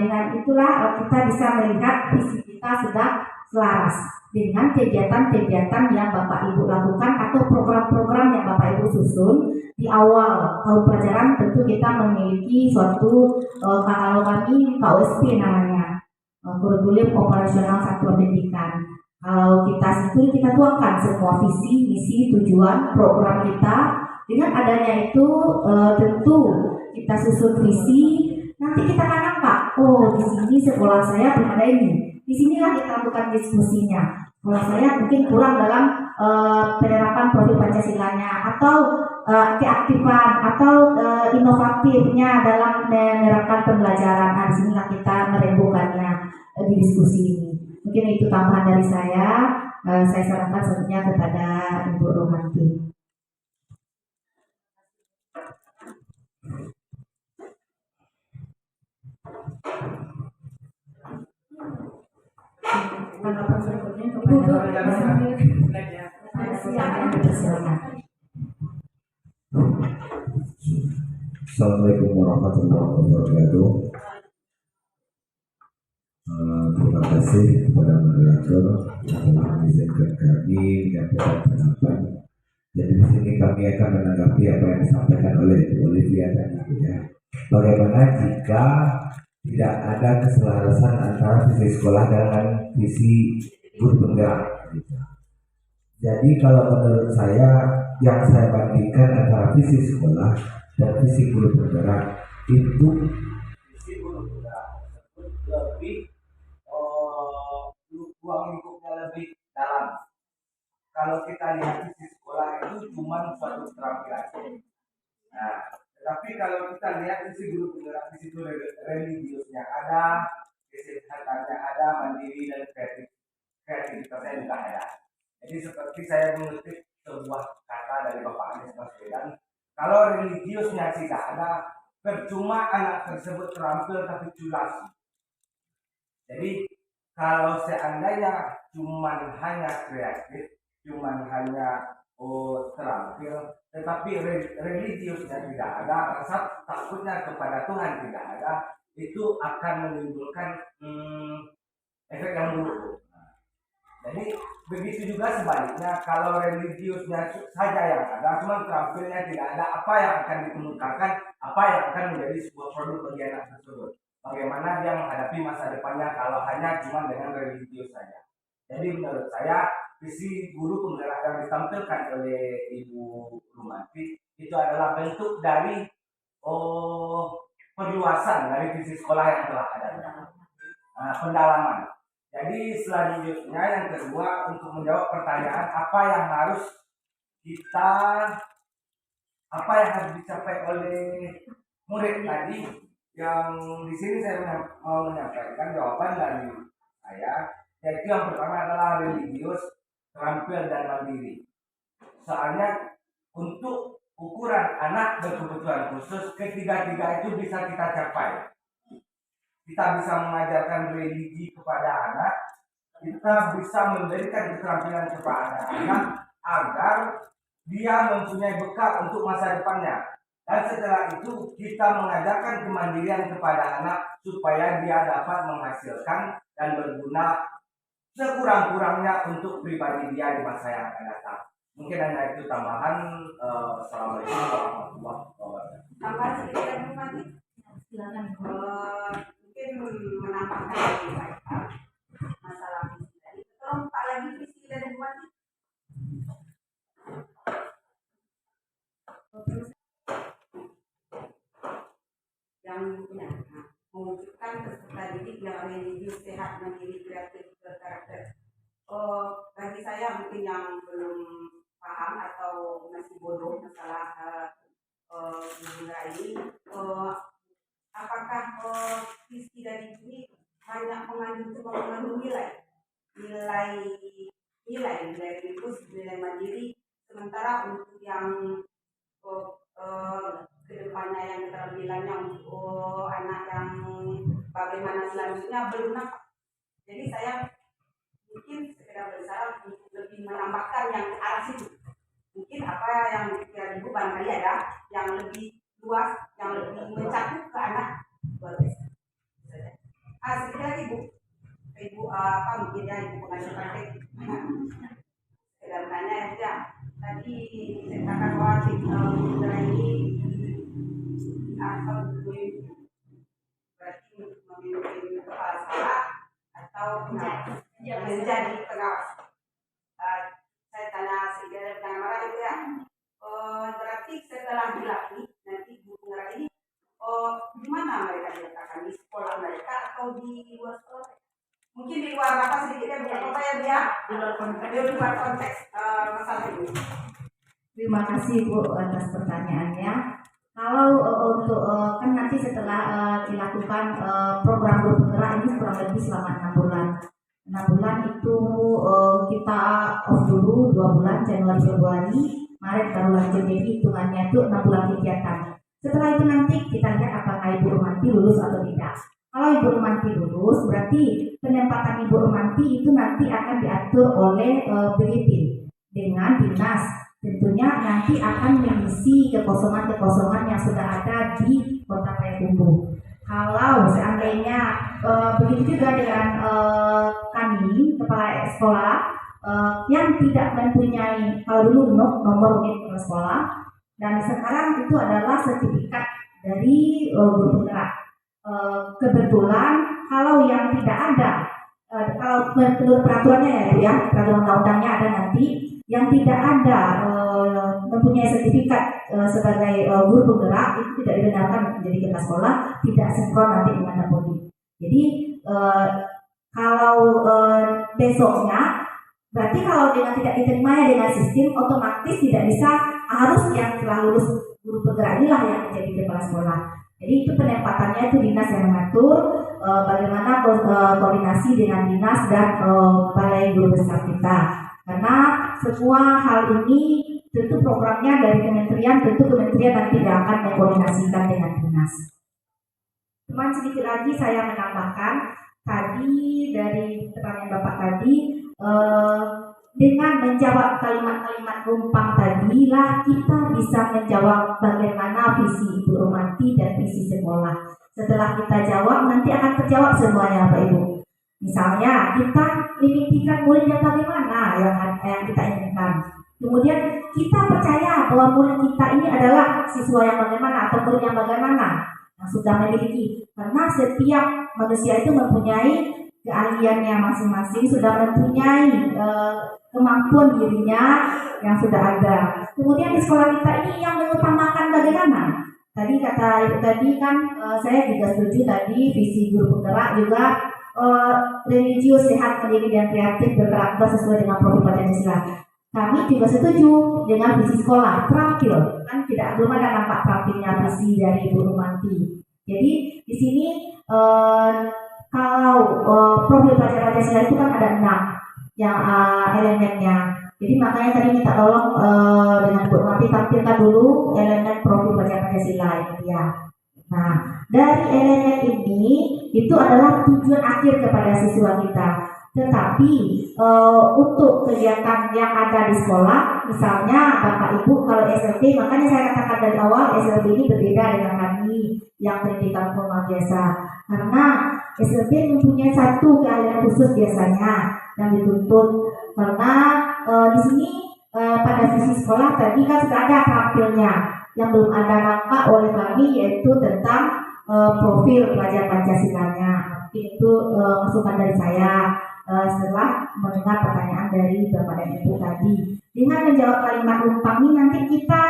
Dengan itulah kita bisa melihat visi kita sudah selaras dengan kegiatan-kegiatan yang Bapak Ibu lakukan atau program-program yang Bapak Ibu susun di awal tahun pelajaran. Tentu kita memiliki suatu kalau kami KOSP namanya, kurikulum operasional satuan pendidikan. Kalau kita situ kita tuangkan semua visi, misi, tujuan, program kita. Dengan adanya itu tentu kita susun visi. Nanti kita akan nampak, oh di sini sekolah saya belum ada ini. Di sinilah kita lakukan diskusinya. Sekolah saya mungkin kurang dalam penerapan profil Pancasilanya atau keaktifan atau inovatifnya dalam menerapkan pembelajaran. Nah, di sinilah kita merembukannya di diskusi ini. Mungkin itu tambahan dari saya. Saya sarankan selanjutnya kepada Ibu Romanti. Tanggapan berikutnya kepada Assalamualaikum warahmatullahi wabarakatuh. Terima kasih kepada moderator yang telah mengizinkan kami menyampaikan pendapat. Jadi di sini kami akan menanggapi apa yang disampaikan oleh Bu Olivia tadi, ya. Bagaimana jika tidak ada keselarasan antara visi sekolah dengan visi guru penggerak, gitu. Jadi kalau menurut saya yang saya bandingkan antara visi sekolah dan visi guru penggerak itu visi guru penggerak lebih ruang lingkupnya lebih dalam. Kalau kita lihat visi sekolah itu cuma suatu keterampilan. Nah, tetapi kalau kita lihat visi guru penggerak, di situ religiusnya ada, kesehatannya ada, mandiri dan kreativitasnya juga ada. Jadi seperti saya mengutip sebuah kata dari Bapak Anies Baswedan, kalau religiusnya tidak ada, percuma anak tersebut terampil tapi culas. Jadi kalau seandainya cuma hanya kreatif, cuma hanya terampil, tetapi religiusnya tidak ada, rasa takutnya kepada Tuhan tidak ada, itu akan menimbulkan efek yang buruk. Jadi begitu juga sebaliknya, kalau religiusnya saja yang ada, cuma terampilnya tidak ada, apa yang akan dikemukakan, apa yang akan menjadi sebuah produk bagi anak tersebut. bagaimana dia menghadapi masa depannya kalau hanya cuma dengan religius saja. Jadi menurut saya visi guru penggerak yang ditampilkan oleh Ibu Rumanti itu adalah bentuk dari perluasan dari visi sekolah yang telah ada, pendalaman. Jadi selanjutnya yang kedua untuk menjawab pertanyaan apa yang harus dicapai oleh murid tadi, yang di sini saya mau menyampaikan jawaban dari saya, yaitu yang pertama adalah religius, terampil dan mandiri. Soalnya untuk ukuran anak berkebutuhan khusus, ketiga-tiga itu bisa kita capai. Kita bisa mengajarkan religi kepada anak, kita bisa memberikan keterampilan kepada anak agar dia mempunyai bekal untuk masa depannya. Dan setelah itu kita mengajarkan kemandirian kepada anak supaya dia dapat menghasilkan dan berguna sekurang-kurangnya untuk pribadi dia di masa yang akan datang. Mungkin hanya itu tambahan. Assalamualaikum warahmatullahi wabarakatuh. Tambah sedikit lagi Mati. Silakan. Mungkin menambahkan lagi masalah visi tadi. Tolong Pak lagi visi dari Mati. Yang mewujudkan peserta didik yang religius, sehat, mandiri, kreatif, berkarakter. Bagi saya mungkin yang belum paham atau masih bodoh masalah ini, apakah visi dari ini banyak mengandung nilai religius, nilai mandiri, sementara untuk yang kedepannya yang keterampilannya untuk anak yang bagaimana selanjutnya belum nampak. Jadi saya mungkin sekedar berusaha untuk lebih menambahkan yang ke arah situ. Mungkin apa yang dipikirkan Ibu barangkali ada yang lebih luas, yang lebih mencakup ke anak luar biasa. Sedikit lagi Ibu mungkin ya Ibu pengajar praktek. Sekedar tanya ya. Tadi dikatakan bahwa ini atau berarti memimpin kepala sekolah atau menjadi pengawas. Saya tanya sedikit dengan marah itu ya. Berarti setelah dilatih nanti guru penggerak ini di mana mereka diletakkan, di sekolah mereka atau di luar sekolah? Mungkin di luar apa sedikitnya bukan apa ya dia di luar konteks masalah ini. Terima kasih Bu atas pertanyaannya. Kalau untuk kan nanti setelah dilakukan program guru penggerak ini kurang lebih selama 6 bulan. 6 bulan itu kita off dulu 2 bulan, Januari, Februari, Maret baru lanjut. Jadi hitungannya itu 6 bulan kegiatan. Setelah itu nanti kita lihat apakah Ibu Rumanti lulus atau tidak. Kalau Ibu Rumanti lulus, berarti penempatan Ibu Rumanti itu nanti akan diatur oleh BGP dengan dinas. Tentunya nanti akan mengisi kekosongan-kekosongan yang sudah ada di Kota Payakumbuh. Kalau seandainya begitu juga dengan kami kepala sekolah yang tidak mempunyai, kalau dulu nomor unit sekolah, dan sekarang itu adalah sertifikat dari guru penggerak. Kebetulan kalau yang tidak ada, kalau menurut peraturannya ya, peraturan undang-undangnya ada nanti, yang tidak ada mempunyai sertifikat sebagai guru penggerak itu tidak dibenarkan menjadi kepala sekolah, tidak sinkron nanti dengan Napoli. Jadi kalau besoknya, berarti kalau dengan tidak diterimanya dengan sistem, otomatis tidak bisa, harus yang telah lulus guru penggerak inilah yang menjadi kepala sekolah. Jadi itu penempatannya itu dinas yang mengatur, bagaimana koordinasi dengan dinas dan balai guru besar kita. Karena semua hal ini tentu programnya dari kementerian, tentu kementerian nanti tidak akan mengkoordinasikan dengan dinas. Cuman sedikit lagi saya menambahkan, tadi dari pertanyaan Bapak tadi, dengan menjawab kalimat-kalimat numpang tadilah kita bisa menjawab bagaimana visi Ibu Rumanti dan visi sekolah. Setelah kita jawab, nanti akan terjawab semuanya Bapak Ibu. Misalnya kita memimpikan murid yang bagaimana yang kita inginkan. Kemudian kita percaya bahwa murid kita ini adalah siswa yang bagaimana atau murid yang bagaimana. yang sudah memiliki, karena setiap manusia itu mempunyai keahliannya masing-masing, sudah mempunyai kemampuan dirinya yang sudah ada. Kemudian di sekolah kita ini yang mengutamakan bagaimana? Tadi kata ibu tadi kan, saya juga setuju tadi visi guru penggerak juga religius, sehat, mandiri dan kreatif berkarakter sesuai dengan profil Pancasila. Kami juga setuju dengan visi sekolah terampil, kan belum ada nampak terampilnya visi dari Bu Rumanti. Jadi di sini kalau profil pelajaran Pancasila itu kan ada 6 yang elemennya. Jadi makanya tadi minta tolong dengan Bu Rumanti tampilkan dulu elemen profil pelajaran Pancasila ini dia. Nah, dari elemen ini itu adalah tujuan akhir kepada siswa kita. Tetapi untuk kegiatan yang ada di sekolah, misalnya Bapak Ibu kalau SLB, makanya saya katakan dari awal SLB ini berbeda dengan kami yang pendidikan formal biasa, karena SLB mempunyai satu keahlian khusus biasanya yang dituntut. Karena di sini pada visi sekolah tadi kan sudah ada terampilnya, yang belum ada nampak oleh kami yaitu tentang profil pelajar Pancasilanya. Mungkin itu masukan dari saya. Setelah mendengar pertanyaan dari Bapak dan Ibu tadi, dengan menjawab kalimat lumpang ini nanti kita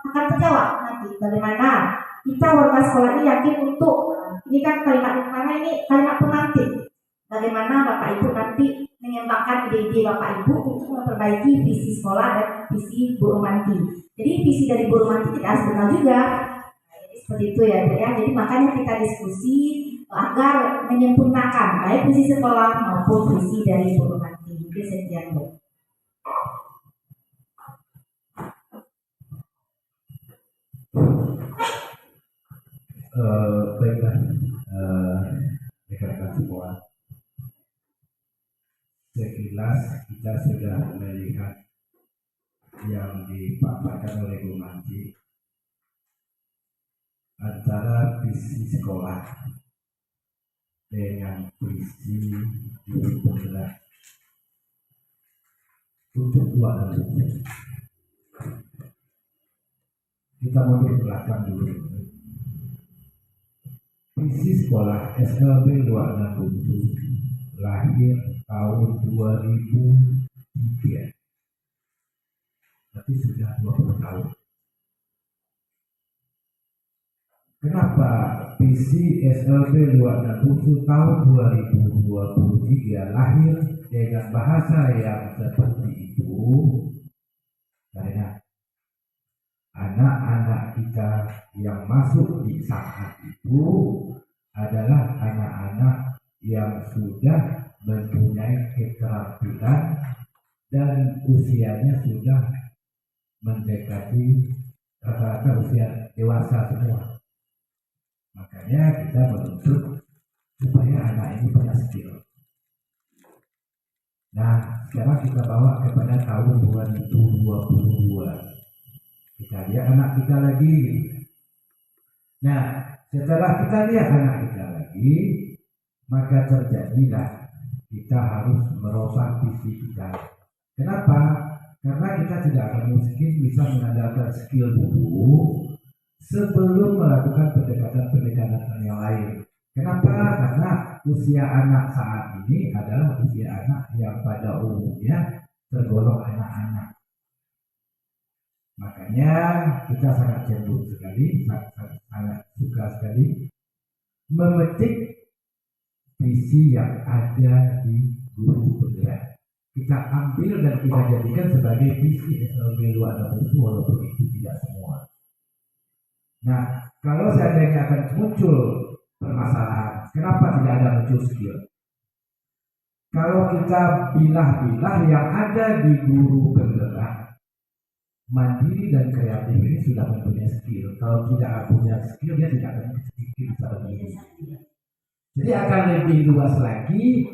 akan terjawab nanti bagaimana kita warga sekolah ini yakin untuk ini kan kalimat lumpangnya ini kalimat pengantin, bagaimana Bapak Ibu nanti mengembangkan ide-ide Bapak Ibu untuk memperbaiki visi sekolah dan visi Bu Rumanti. Jadi visi dari Bu Rumanti tidak harus benar juga. Jadi seperti itu ya Bu ya. Jadi makanya kita diskusi agar menyempurnakan baik visi sekolah maupun visi dari Bu Rumanti. Mungkin sekian Bu. Baiklah, rekan-rekan semua. Sekilas kita sudah melihat yang dipaparkan oleh Bu Manti antara visi sekolah dengan visi guru penggerak untuk dua dan buku. Kita mundur ke belakang dulu. Visi sekolah SLB 267 lahir tahun 2003. Tapi sudah 20 tahun. Kenapa visi SLB 267 tahun 2023 lahir dengan bahasa yang seperti itu? Karena anak-anak kita yang masuk di saat itu adalah anak-anak yang sudah mempunyai keterampilan dan usianya sudah mendekati rata-rata usia dewasa semua. Makanya kita menuntut supaya anak ini punya skill. Nah, sekarang kita bawa kepada tahun 2022. Kita lihat anak kita lagi. Nah, setelah kita lihat anak kita lagi, maka terjadilah kita harus merosak visi kita. Kenapa? Karena kita tidak akan mungkin bisa mengandalkan skill dulu sebelum melakukan pendekatan-pendekatan yang lain. Kenapa? Karena usia anak saat ini adalah usia anak yang pada umumnya tergolong anak-anak. Makanya kita sangat cenderung sekali, sangat suka sekali memetik visi yang ada di guru penggerak. Kita ambil dan kita jadikan sebagai visi SLB 267 walaupun itu tidak semua. Nah, kalau seandainya akan muncul permasalahan, kenapa tidak ada muncul skill? Kalau kita pilah-pilah yang ada di guru penggerak, mandiri dan kreatif ini sudah mempunyai skill. Kalau tidak punya skill, dia tidak akan bisa begini. Jadi akan lebih luas lagi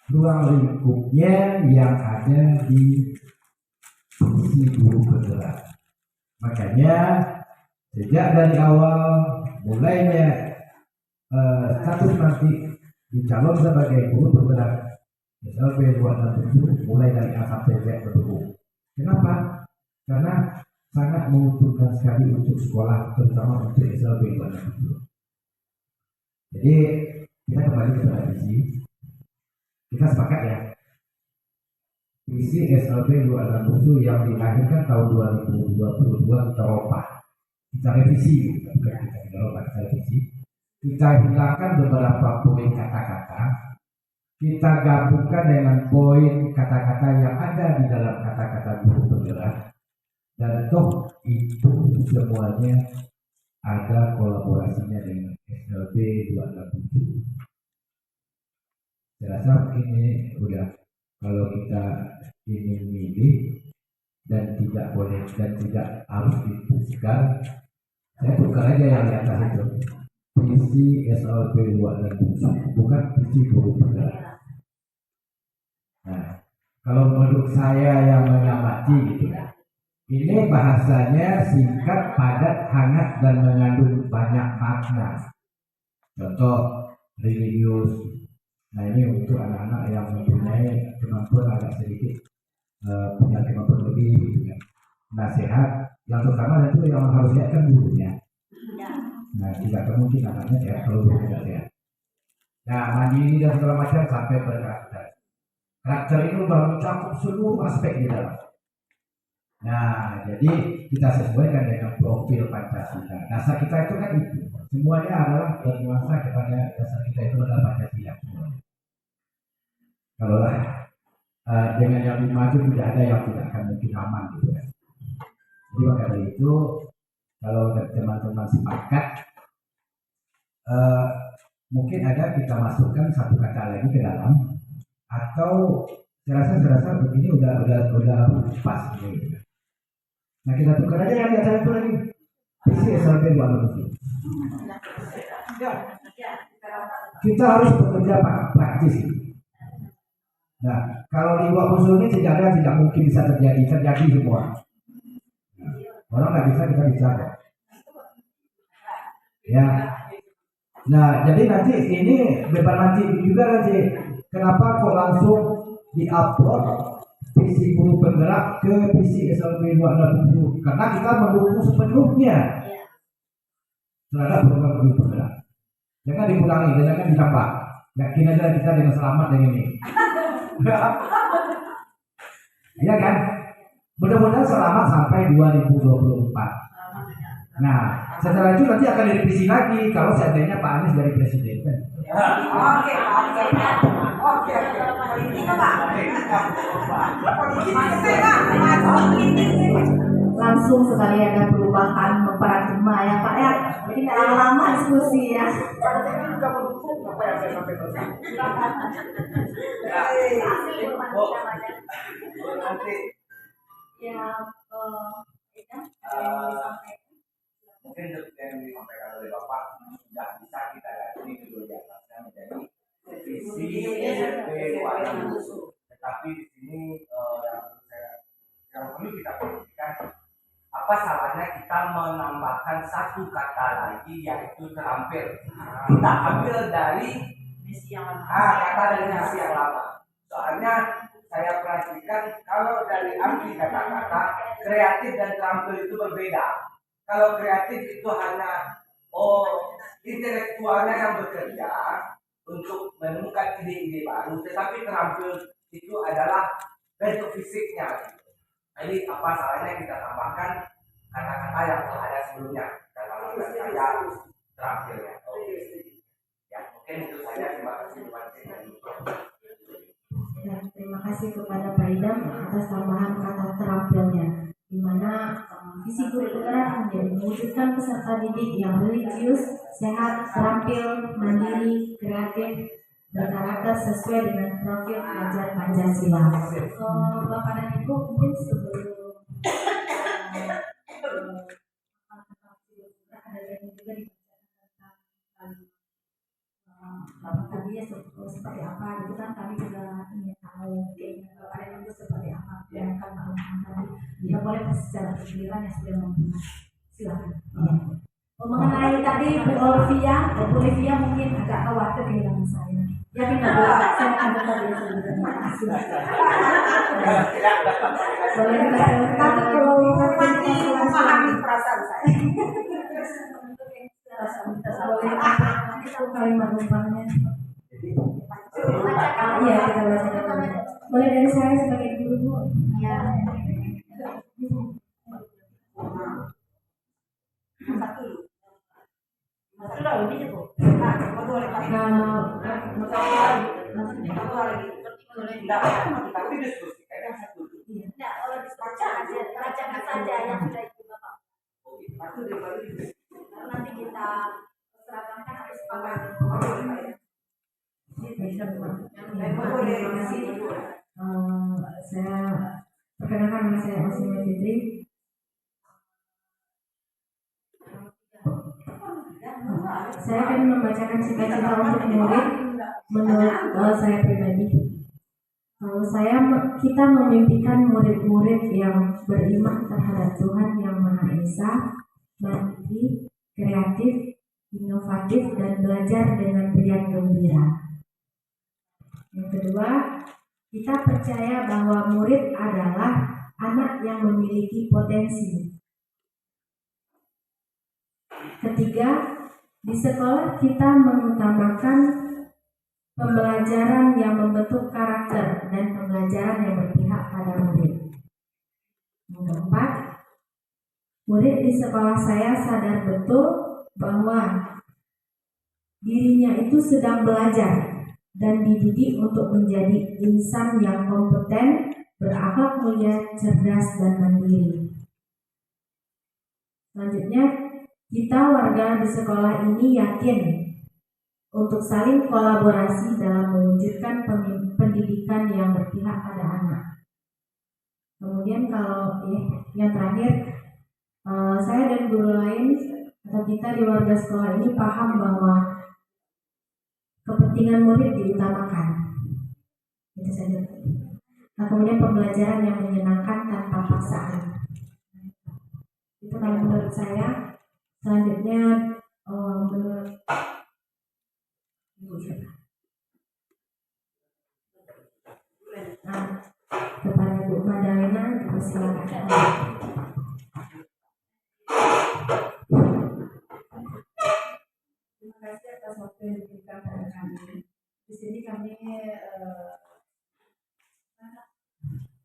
ruang lingkupnya yang ada di visi guru penggerak. Makanya sejak dari awal mulainya status nanti dicalon sebagai guru penggerak SLB 267 mulai dari A sampai Z berdukung. Kenapa? Karena sangat menguntungkan sekali untuk sekolah, terutama untuk SLB 267. Jadi kita kembali kepada visi. Kita sepakat ya. Visi SLB 26 yang dilahirkan tahun 2022 kita ubah, kita revisi, bukan kita ubah, kita revisi. Kita hilangkan beberapa poin kata-kata, kita gabungkan dengan poin kata-kata yang ada di dalam kata-kata guru penggerak, dan toh itu semuanya ada kolaborasinya dengan SLB 267. Saya rasa ini udah, kalau kita ingin milih dan tidak boleh dan tidak harus diputuskan, saya tukar aja yang di atas itu, visi SLB 267, bukan visi guru penggerak. Nah, kalau menurut saya yang mengamati gitu, ini bahasanya singkat, padat, hangat, dan mengandung banyak makna. Contoh religius. Nah, ini untuk anak-anak yang mempunyai kemampuan agak sedikit, punya kemampuan lebih gitu kan. Nasihat yang terutama itu yang harus lihat kan gurunya. Nah, tidak mungkin anaknya sehat kalau gurunya tidak sehat. Nah, mandiri dan segala macam sampai berkarakter. Karakter itu mencakup seluruh aspek di dalam. Nah, jadi kita sesuaikan dengan profil Pancasila. Dasar kita itu kan itu. Semuanya adalah bernuansa kepada dasar kita itu adalah Pancasila. Kalau dengan yang dimaju tidak ada yang tidak akan mungkin aman gitu kan. Jadi maka dari itu kalau teman-teman sepakat, mungkin ada kita masukkan satu kata lagi ke dalam, atau saya rasa begini udah pas gitu. Nah, kita tukar aja yang di atas itu lagi. Visi SLB 267. Kita harus bekerja praktis. Nah, kalau di bawah usul ini tidak mungkin bisa terjadi semua. Orang nggak bisa, kita bisa. Ya. Nah, jadi nanti ini beban nanti juga nanti. Kenapa kok langsung diupload visi guru penggerak ke visi SLB 267? Karena kita mendukung sepenuhnya terhadap program guru penggerak. Jangan dikurangi, jangan ditambah. Yakin aja kita dengan selamat dengan ini. Iya kan? Mudah-mudahan selamat sampai 2024. Nah, setelah itu nanti akan direvisi lagi kalau seandainya Pak Anies dari presiden. Oke. Politik Pak. Langsung sekali ada perubahan paradigma ya Pak ya. Jadi nggak lama-lama diskusi ya. Nanti mungkin seperti yang disampaikan oleh Bapak sudah bisa kita ganti dulu di atasnya menjadi visi SLB 267. Tetapi di sini yang perlu kita perhatikan, apa salahnya kita menambahkan satu kata lagi yaitu terampil. Kita ambil dari kata dari visi yang lama. Soalnya saya perhatikan kalau dari arti kata-kata kreatif dan terampil itu berbeda. Kalau kreatif itu hanya intelektualnya yang bekerja untuk menemukan ide-ide baru, tetapi terampil itu adalah bentuk fisiknya. Jadi apa salahnya kita tambahkan kata-kata yang telah ada sebelumnya, kata-kata saja terampilnya. Ya, mungkin itu saja. Terima kasih. Ya, terima kasih kepada Pak Idam atas tambahan kata terampilnya, di mana visi guru penggerak menjadi mewujudkan peserta didik yang religius, sehat, terampil, mandiri, kreatif, berkarakter sesuai dengan profil pelajar Pancasila. Bapak dan Ibu mungkin sebelum ada yang juga dibacakan Bapak tadi ya seperti apa itu kan kami juga ingin tahu keinginan Bapak dan Ibu seperti apa yang akan melakukan tadi. Jika boleh secara bergiliran yang sudah mempunyai silakan. Mengenai tadi Bu Olivia mungkin agak khawatir kehilangan saya. Ya tidak saya akan tetap dia terima kasih. Boleh kita tetap Mati memahami perasaan saya. boleh itu kalimat numpangnya. Jadi Iya, kita bacakan. Boleh dari saya sebagai guru, Bu? Ya. tapi diskusikan yang satu. Tidak, kalau bacakan saja yang sudah Ibu Bapak. Satu dia baru Nanti kita serahkan harus sepakat. Saya perkenalkan nama saya Osima Fitri. Saya akan membacakan cita-cita untuk murid menurut saya pribadi. Kita memimpikan murid-murid yang beriman terhadap Tuhan yang Maha Esa, mandiri, kreatif, inovatif, dan belajar dengan riang gembira. Yang kedua, kita percaya bahwa murid adalah anak yang memiliki potensi. Ketiga, di sekolah kita mengutamakan pembelajaran yang membentuk karakter dan pembelajaran yang berpihak pada murid. Yang keempat, murid di sekolah saya sadar betul bahwa dirinya itu sedang belajar dan dididik untuk menjadi insan yang kompeten, berakhlak mulia, cerdas, dan mandiri. Selanjutnya, kita warga di sekolah ini yakin untuk saling kolaborasi dalam mewujudkan pendidikan yang berpihak pada anak. Kemudian kalau yang terakhir, saya dan guru lain atau kita di warga sekolah ini paham bahwa kepentingan murid diutamakan. Itu saja. Nah, kemudian pembelajaran yang menyenangkan tanpa paksaan. Itu kalau menurut saya. Selanjutnya menurut kepada Bu Madalena, silakan. Terima kasih atas waktu yang diberikan pada kami. Di sini kami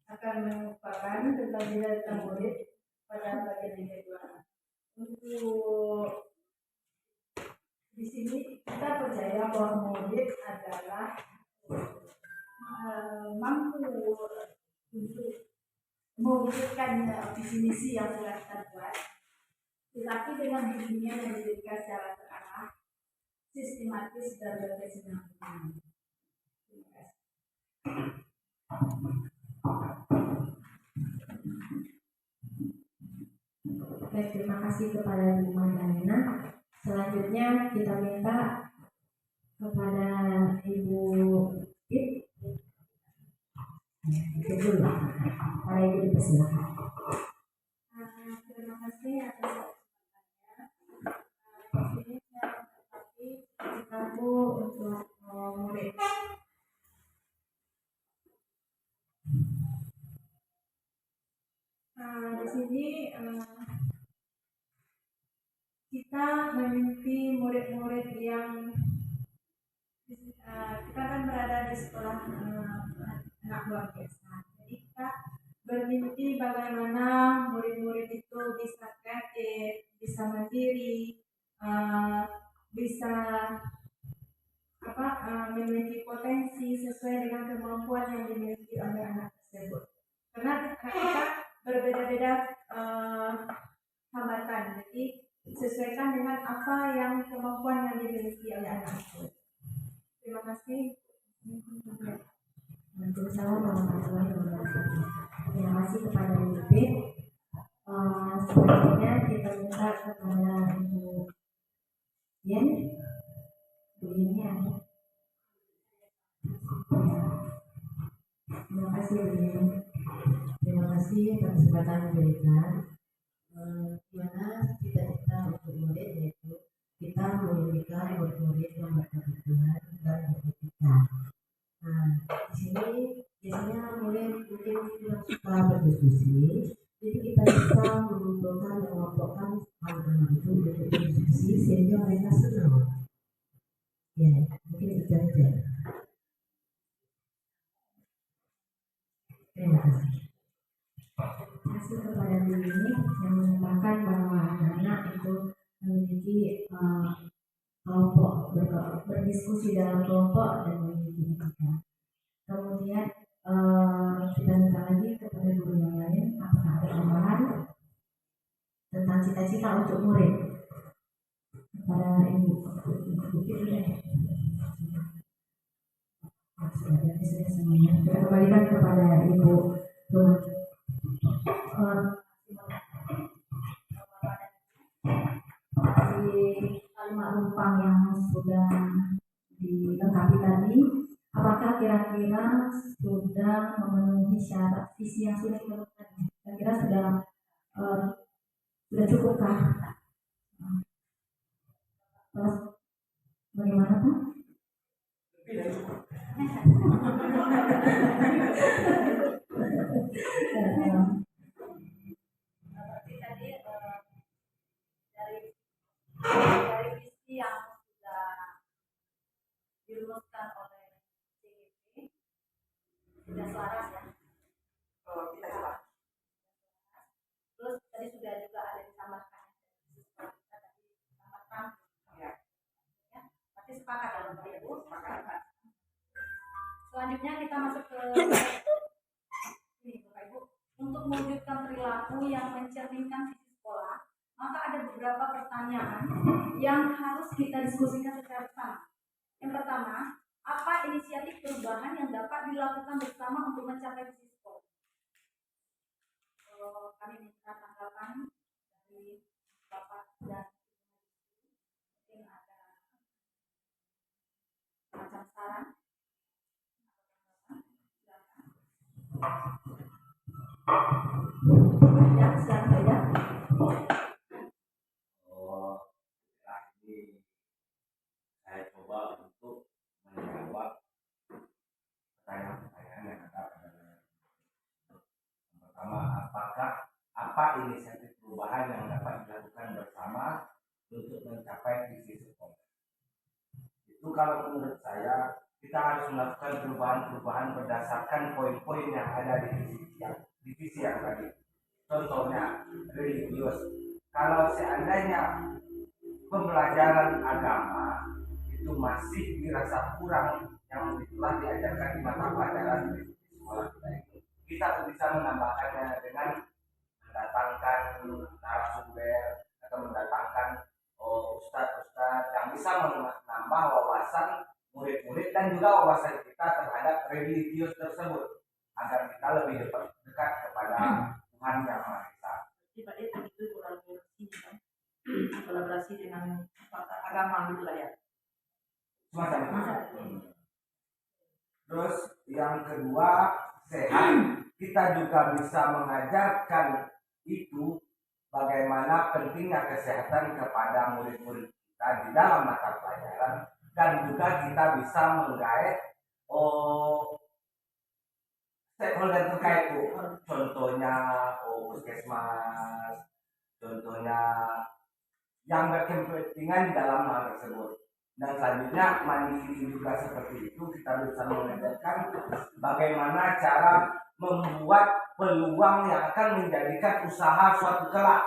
akan mengupakan tentang nilai murid pada bagian yang kedua. Untuk di sini kita percaya bahwa murid adalah mampu untuk mewujudkan visi misi yang telah kita buat, tetapi dengan bimbingan yang diberikan secara terarah, sistematis dan berkesinambungan. Terima kasih. Baik, terima kasih kepada Bu Madalena. Selanjutnya kita minta kepada Ibu Ip. Dulu, para Ibu dipersilakan. Terima kasih atas kesempatan. Ini saya menghormati kamu untuk murid. Di sini kita memimpi murid-murid yang kita kan berada di sekolah anak luar biasa. Jadi kita bermimpi bagaimana murid-murid itu bisa kreatif, bisa mandiri, bisa memiliki potensi sesuai dengan kemampuan yang dimiliki oleh anak tersebut. Karena kita berbeda-beda hambatan, jadi sesuaikan dengan apa yang kemampuan yang dimiliki oleh anak tersebut. Terima kasih. Waalaikumsalam warahmatullahi wabarakatuh. Terima kasih kepada Ibu Pit. Selanjutnya kita minta kepada Ibu Yen. Bu Yen ada. Terima kasih Bu Yen. Terima kasih atas kesempatan yang diberikan. Dimana cita-cita untuk murid yaitu kita memiliki murid-murid yang berkebutuhan dan beretika. Nah, di sini biasanya murid mungkin tidak suka berdiskusi, jadi kita bisa mengumpulkan dan mengelompokkan anak-anak itu untuk berdiskusi sehingga mereka senang. Terima kasih. Kasih kepada Bu ini yang menyatakan bahwa anak-anak itu memiliki kelompok berdiskusi dalam kelompok dan memiliki etika. Kemudian kita minta lagi kepada guru yang lain apakah ada tambahan tentang cita-cita untuk murid kepada ibu. Sudah semuanya. Kita kembalikan kepada ibu. Di kalimat rumpang yang sudah dilengkapi tadi, apakah kira-kira sudah memenuhi syarat visi yang sudah ditentukan? Kira-kira sudah cukupkah? Terus bagaimana Pak? Seperti tadi dari visi yang sudah dirumuskan oleh CGP sudah selaras ya. Kita coba. Terus tadi sudah juga ada ditambahkan kita tadi tambahkan Ya. ya. Tapi sepakat dalam Bapak Ibu. Selanjutnya kita masuk ke ini Bapak Ibu. Untuk mewujudkan perilaku yang mencerminkan visi sekolah, maka ada beberapa pertanyaan yang harus kita diskusikan secara bersama. Yang pertama, apa inisiatif perubahan yang dapat dilakukan bersama untuk mencapai visi sekolah? Kami minta tanggapan dari Bapak dan mungkin ada macam saran. Ya, silakan ya. Oh, nah ini saya coba untuk menjawab pertanyaan-pertanyaan yang ada pada yang pertama, apa inisiatif perubahan yang dapat dilakukan bersama untuk mencapai visi sekolah? Itu kalau menurut saya kita harus melakukan perubahan-perubahan berdasarkan poin-poin yang ada di visi yang tadi. Contohnya religius. Kalau seandainya pembelajaran agama itu masih dirasa kurang yang telah diajarkan di mata pelajaran di sekolah kita itu, kita bisa menambahkannya dengan mendatangkan narasumber atau mendatangkan ustadz-ustadz yang bisa menambah wawasan murid-murid dan juga wawasan kita terhadap religius tersebut agar kita lebih dekat kepada Tuhan Yang Maha Esa. Jadi Pak itu kolaborasi kan, kolaborasi dengan agama gitu lah ya. Semacam itu. Terus yang kedua, sehat. Kita juga bisa mengajarkan itu bagaimana pentingnya kesehatan kepada murid-murid kita di dalam mata pelajaran, dan juga kita bisa menggait stakeholder terkait itu, contohnya puskesmas, contohnya yang berkepentingan di dalam hal tersebut. Dan selanjutnya mandiri juga seperti itu, kita bisa mengajarkan bagaimana cara membuat peluang yang akan menjadikan usaha suatu kelak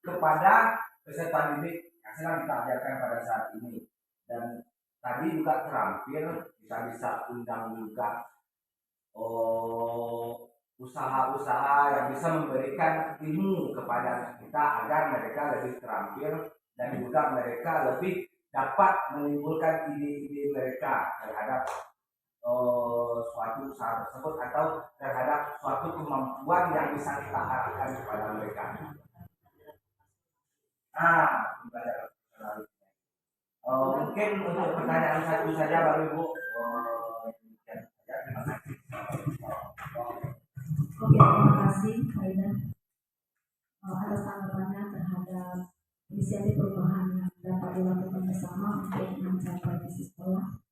kepada peserta didik yang sedang kita ajarkan pada saat ini. Dan tadi juga terampil kita bisa undang juga usaha-usaha yang bisa memberikan ilmu kepada kita agar mereka lebih terampil dan juga mereka lebih dapat menimbulkan ide-ide mereka terhadap suatu usaha tersebut atau terhadap suatu kemampuan yang bisa kita arahkan kepada mereka. Mungkin untuk pertanyaan satu saja Bapak Ibu. Terima kasih. Oke, terima kasih Aida atas tanggapannya terhadap inisiatif perubahan yang dapat dilakukan bersama untuk mencapai visi sekolah.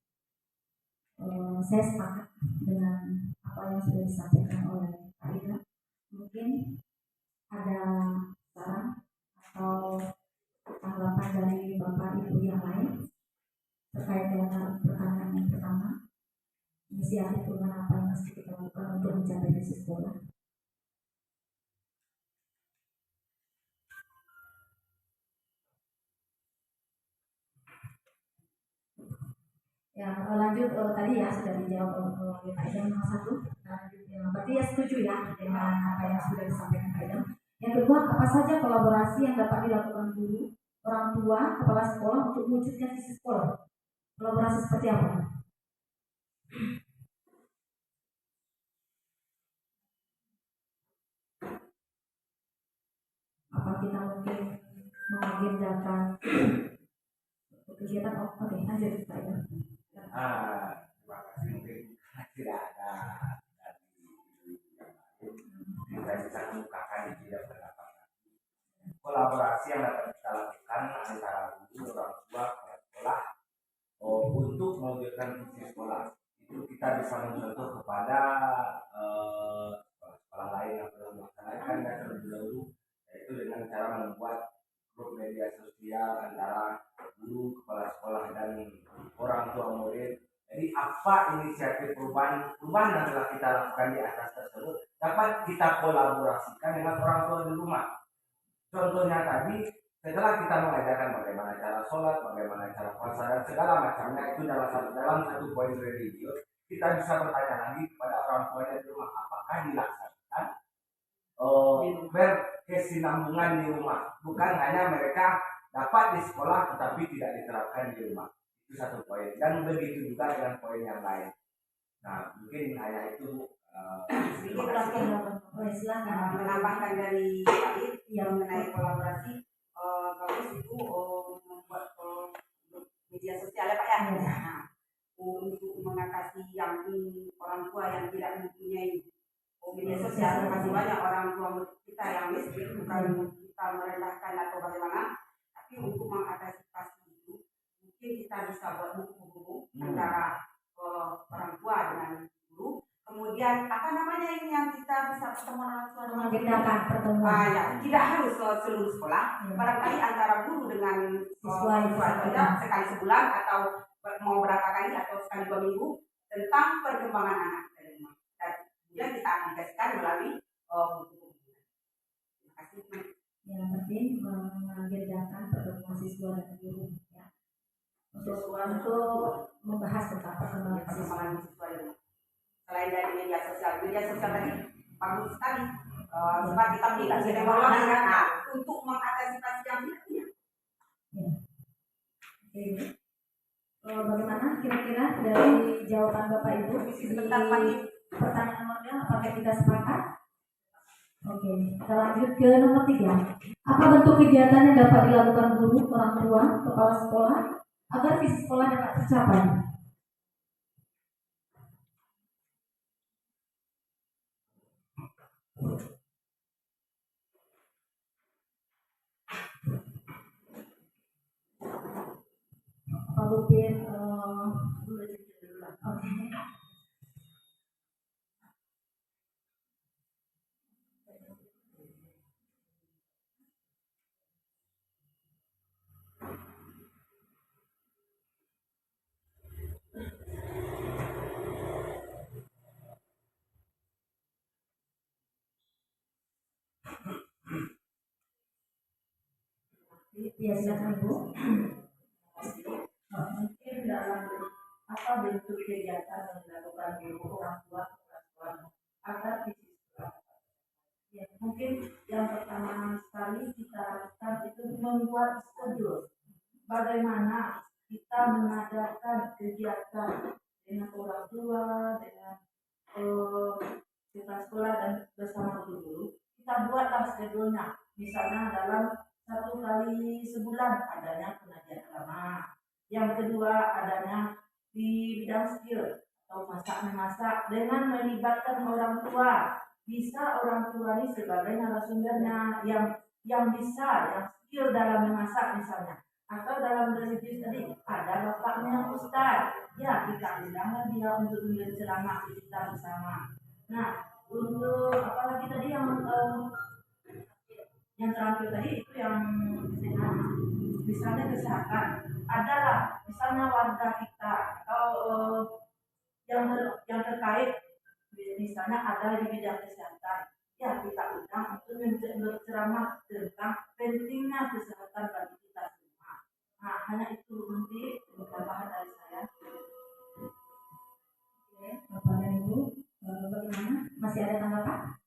Saya sepakat dengan apa yang sudah disampaikan oleh Aida. Mungkin ada saran atau tanggapan dari Bapak Ibu yang lain terkait dengan pertanyaan yang pertama, inisiatif perubahan apa yang mesti kita lakukan untuk mencapai visi sekolah. Ya, lanjut tadi ya sudah dijawab oleh Pak Idam nomor 1. Lanjut ya, berarti ya setuju ya dengan apa yang sudah disampaikan Pak Idam. Yang kedua, apa saja kolaborasi yang dapat dilakukan guru, orang tua, kepala sekolah untuk mewujudkan visi sekolah? Kolaborasi seperti apa? Apa kita mungkin mengagendakan kegiatan? Oh, oke, lanjut Pak Idam. Terima kasih. Mungkin tidak ada dari yang lain kita bisa kemukakan di bidang pendapat. Kolaborasi yang dapat kita lakukan antara guru, orang tua, kepala sekolah untuk mewujudkan visi sekolah itu kita bisa mencontoh kepada sekolah lain yang telah melaksanakannya terlebih dahulu, yaitu dengan cara membuat grup media sosial antara guru, kepala sekolah dan orang tua murid. Jadi apa inisiatif perubahan yang telah kita lakukan di atas tersebut dapat kita kolaborasikan dengan orang tua di rumah. Contohnya tadi, setelah kita mengajarkan bagaimana cara sholat, bagaimana cara puasa dan segala macamnya itu dalam satu poin religius, kita bisa bertanya lagi kepada orang tua di rumah apakah dilaksanakan berkesinambungan di rumah, bukan hanya mereka dapat di sekolah tetapi tidak diterapkan di rumah. Itu satu poin, dan begitu juga dengan poin yang lain. Nah, mungkin hanya itu. Sedikit menambahkan dari Pak yang mengenai kolaborasi, bagus itu membuat media sosial ya Pak ya. Nah, untuk mengatasi yang orang tua yang tidak mempunyai media sosial, masih banyak orang tua kita yang miskin, bukan kita merendahkan atau bagaimana, tapi untuk mengatasi itu mungkin kita bisa buat buku-buku antara orang tua dengan guru. Kemudian apa namanya ini yang kita bisa pertemuan orang tua dengan mengagendakan pertemuan. Ya, tidak harus seluruh sekolah, barangkali antara guru dengan siswa saja sekali sebulan atau mau berapa kali atau sekali 2 minggu tentang perkembangan anak dari rumah. Dan kemudian kita aplikasikan melalui buku-buku. Terima kasih. Yang penting mengagendakan pertemuan siswa dan guru ya. Untuk membahas tentang perkembangan siswa di rumah. Selain dari media sosial tadi bagus sekali. Sebab kita tidak bisa untuk mengantisipasi yang tidak punya. Ya. Oke. Bagaimana kira-kira dari jawaban Bapak Ibu di pertanyaan nomor 2, apakah kita sepakat? Oke, kita lanjut ke nomor 3. Apa bentuk kegiatan yang dapat dilakukan guru, orang tua, kepala sekolah agar visi sekolah dapat tercapai? Pak Lupin, oke. Ya, silakan Ibu. Mungkin dalam apa bentuk kegiatan yang dilakukan guru, orang tua, sekolah agar visi sekolah. Ya, mungkin yang pertama sekali kita lakukan itu membuat schedule. Bagaimana kita mengadakan kegiatan dengan orang tua, dengan kepala sekolah dan bersama guru. Kita buatlah schedule-nya. Misalnya dalam 1 kali sebulan adanya pengajian agama. Yang kedua adanya di bidang skill atau masak-memasak dengan melibatkan orang tua. Bisa orang tua ini sebagai narasumbernya yang bisa, yang skill dalam memasak misalnya. Atau dalam religius tadi ada bapaknya yang ustaz. Ya, kita undanglah dia untuk memberi ceramah kita bersama. Nah, untuk apalagi tadi yang terakhir tadi itu yang misalnya kesehatan adalah misalnya warga kita atau yang terkait misalnya ada ada di bidang kesehatan. Ya, kita undang untuk berceramah tentang pentingnya kesehatan bagi kita semua. Nah, hanya itu nanti tambahan dari saya. Oke, Bapak dan Ibu, bagaimana? Masih ada tanggapan?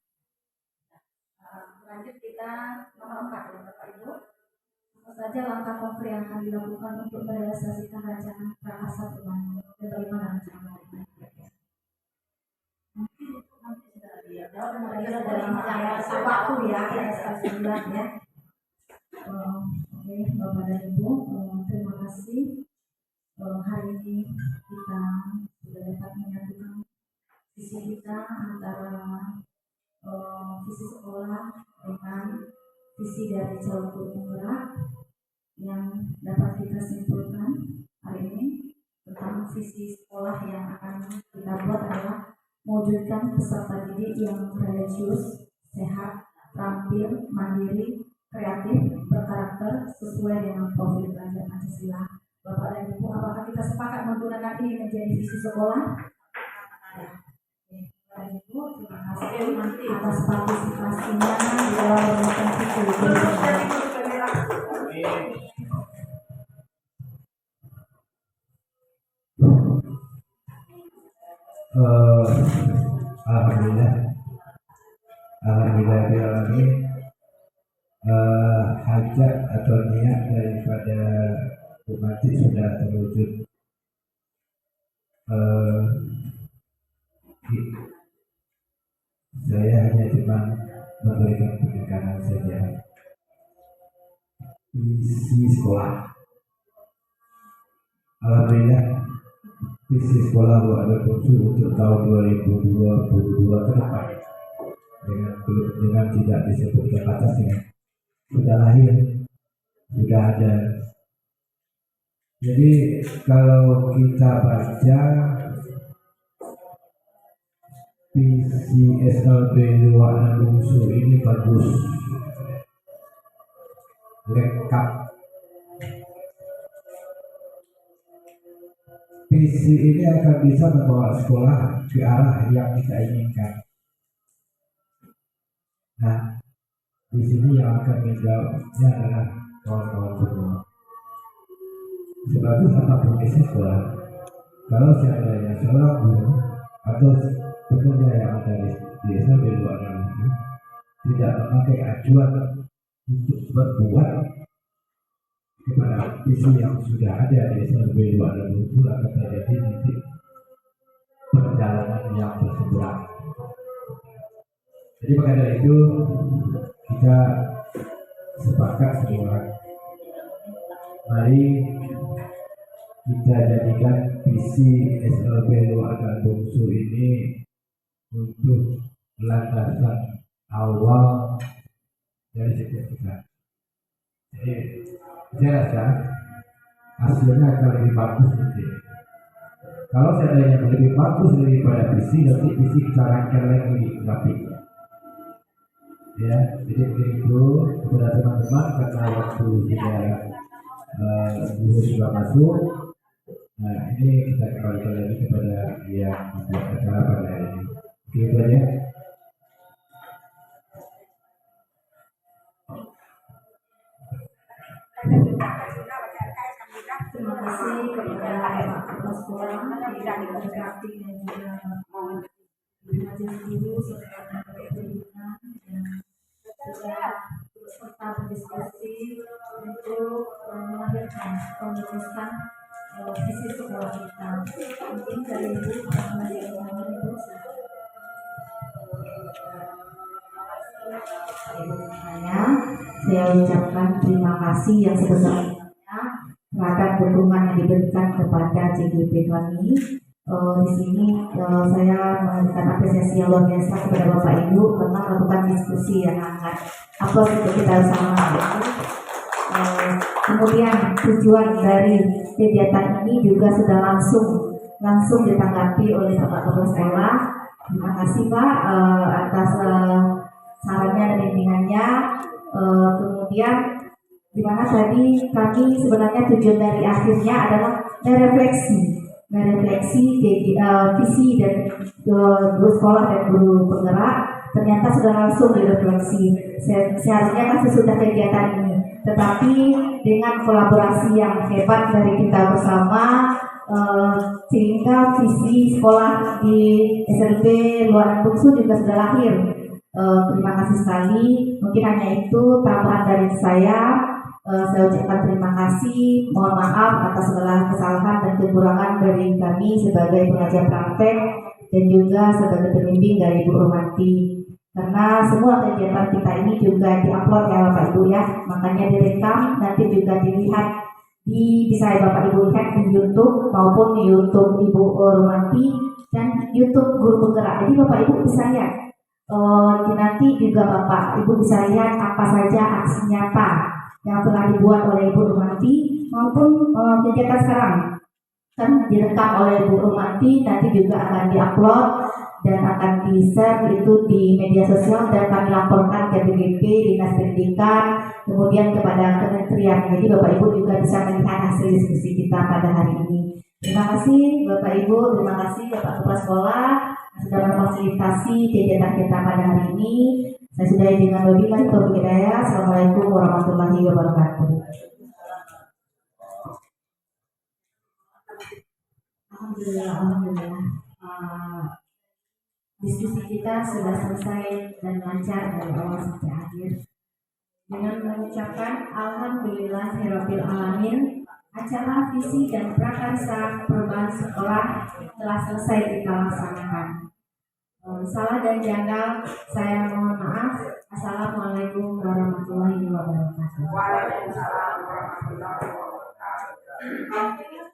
Lanjut kita nomor 4 ya Bapak Ibu. Apa saja langkah konkret yang akan dilakukan untuk merealisasikan rancangan prakarsa perumahan dan bagaimana rencana Mungkin itu nanti sudah dia dalam dari waktu ya, kita sekali bulan ya. Oke, Bapak dan Ibu, terima kasih. Hari ini kita sudah dapat menyatukan visi kita antara visi sekolah dengan visi dari calon guru penggerak yang dapat kita simpulkan hari ini tentang visi sekolah yang akan kita buat adalah mewujudkan peserta didik yang religius, sehat, terampil, mandiri, kreatif, berkarakter sesuai dengan profil belajar Pancasila. Bapak dan Ibu, apakah kita sepakat menggunakan ini menjadi visi sekolah? Ya. Bapak dan Ibu, terima kasih atas partisipasinya di dalam merumuskan visi. Alhamdulillah ini hajat atau niat daripada umat sudah terwujud. Saya hanya cuma memberikan penekanan saja. Visi sekolah. Alhamdulillah visi sekolah ada untuk tahun 2022 ke depan dengan tidak disebutkan atasnya sudah lahir, sudah ada. Jadi kalau kita baca visi SLB Luar Bungsu ini bagus, lengkap. Visi ini akan bisa membawa sekolah ke arah yang kita inginkan. Nah, di sini yang akan menjawabnya adalah kawan-kawan semua. Sebagus apapun isi sekolah, kalau seandainya seorang guru atau pekerja yang ada di SLB Luar Bungsu tidak memakai acuan untuk berbuat kepada visi yang sudah ada di SLB Luar Bungsu, akan terjadi titik perjalanan yang berseberang. Jadi maka dari itu kita sepakat semua, mari kita jadikan visi SLB Luar Bungsu ini untuk landasan awal dari setiap kita. Jadi saya rasa hasilnya akan lebih bagus nanti. Kalau seandainya lebih bagus daripada visi, nanti visi kita rangkai lagi grafik. Ya, jadi begitu kepada teman-teman, karena waktu sudah masuk. Nah, ini kita kembalikan lagi kepada yang membuat acara pada hari ini. Begitu aja. Terima kasih kepada Pak Kepala Sekolah yang berkati dan juga majelis guru serta pendidikan yang sudah serta berdiskusi untuk melahirkan merumuskan visi sekolah kita. Mungkin dari Ibu akan menjadi Ibu. Saya ucapkan terima kasih yang sebesar-besarnya terhadap dukungan yang diberikan kepada CGP kami. Di sini saya memberikan apresiasi yang luar biasa kepada Bapak Ibu karena melakukan diskusi yang hangat. Apa untuk kita bersama? Kemudian tujuan dari kegiatan ini juga sudah langsung ditanggapi oleh Bapak Kepala Sekolah. Terima kasih Pak atas sarannya dan bimbingannya. Kemudian di mana tadi kami sebenarnya tujuan dari akhirnya adalah merefleksi merefleksi visi dan guru sekolah dan guru penggerak ternyata sudah langsung direfleksi. Seharusnya kan sesudah kegiatan ini, tetapi dengan kolaborasi yang hebat dari kita bersama, sehingga visi sekolah di SLB Luaran Bungsu juga sudah lahir. Terima kasih sekali. Mungkin hanya itu tambahan dari saya. Saya ucapkan terima kasih, mohon maaf atas segala kesalahan dan kekurangan dari kami sebagai pengajar praktek dan juga sebagai pembimbing dari Bu Romanti. Karena semua kegiatan kita ini juga diupload ya Bapak Ibu ya, makanya direkam, nanti juga dilihat bisa Bapak Ibu lihat di YouTube maupun di YouTube Ibu Romanti dan YouTube Guru Penggerak. Jadi Bapak Ibu bisa lihat. Nanti juga Bapak Ibu bisa lihat apa saja aksi nyata yang telah dibuat oleh Ibu Romanti maupun kegiatan sekarang kan direkam oleh Bu Romanti, nanti juga akan diupload dan akan di-share itu di media sosial dan kami laporkan ke DPP, Dinas Pendidikan, kemudian kepada kementerian. Jadi Bapak Ibu juga bisa melihat hasil diskusi kita pada hari ini. Terima kasih Bapak Ibu, terima kasih Bapak Kepala Sekolah sudah memfasilitasi kegiatan kita pada hari ini. Saya sudahi dengan wabillahi taufiq hidayah. Assalamualaikum warahmatullahi wabarakatuh. Alhamdulillah. Diskusi kita sudah selesai dan lancar dari awal sampai akhir. Dengan mengucapkan alhamdulillahirabbil alamin, acara visi dan prakarsa perubahan sekolah telah selesai kita laksanakan. Salah dan janggal saya mohon maaf. Assalamualaikum warahmatullahi wabarakatuh. Waalaikumsalam warahmatullahi wabarakatuh.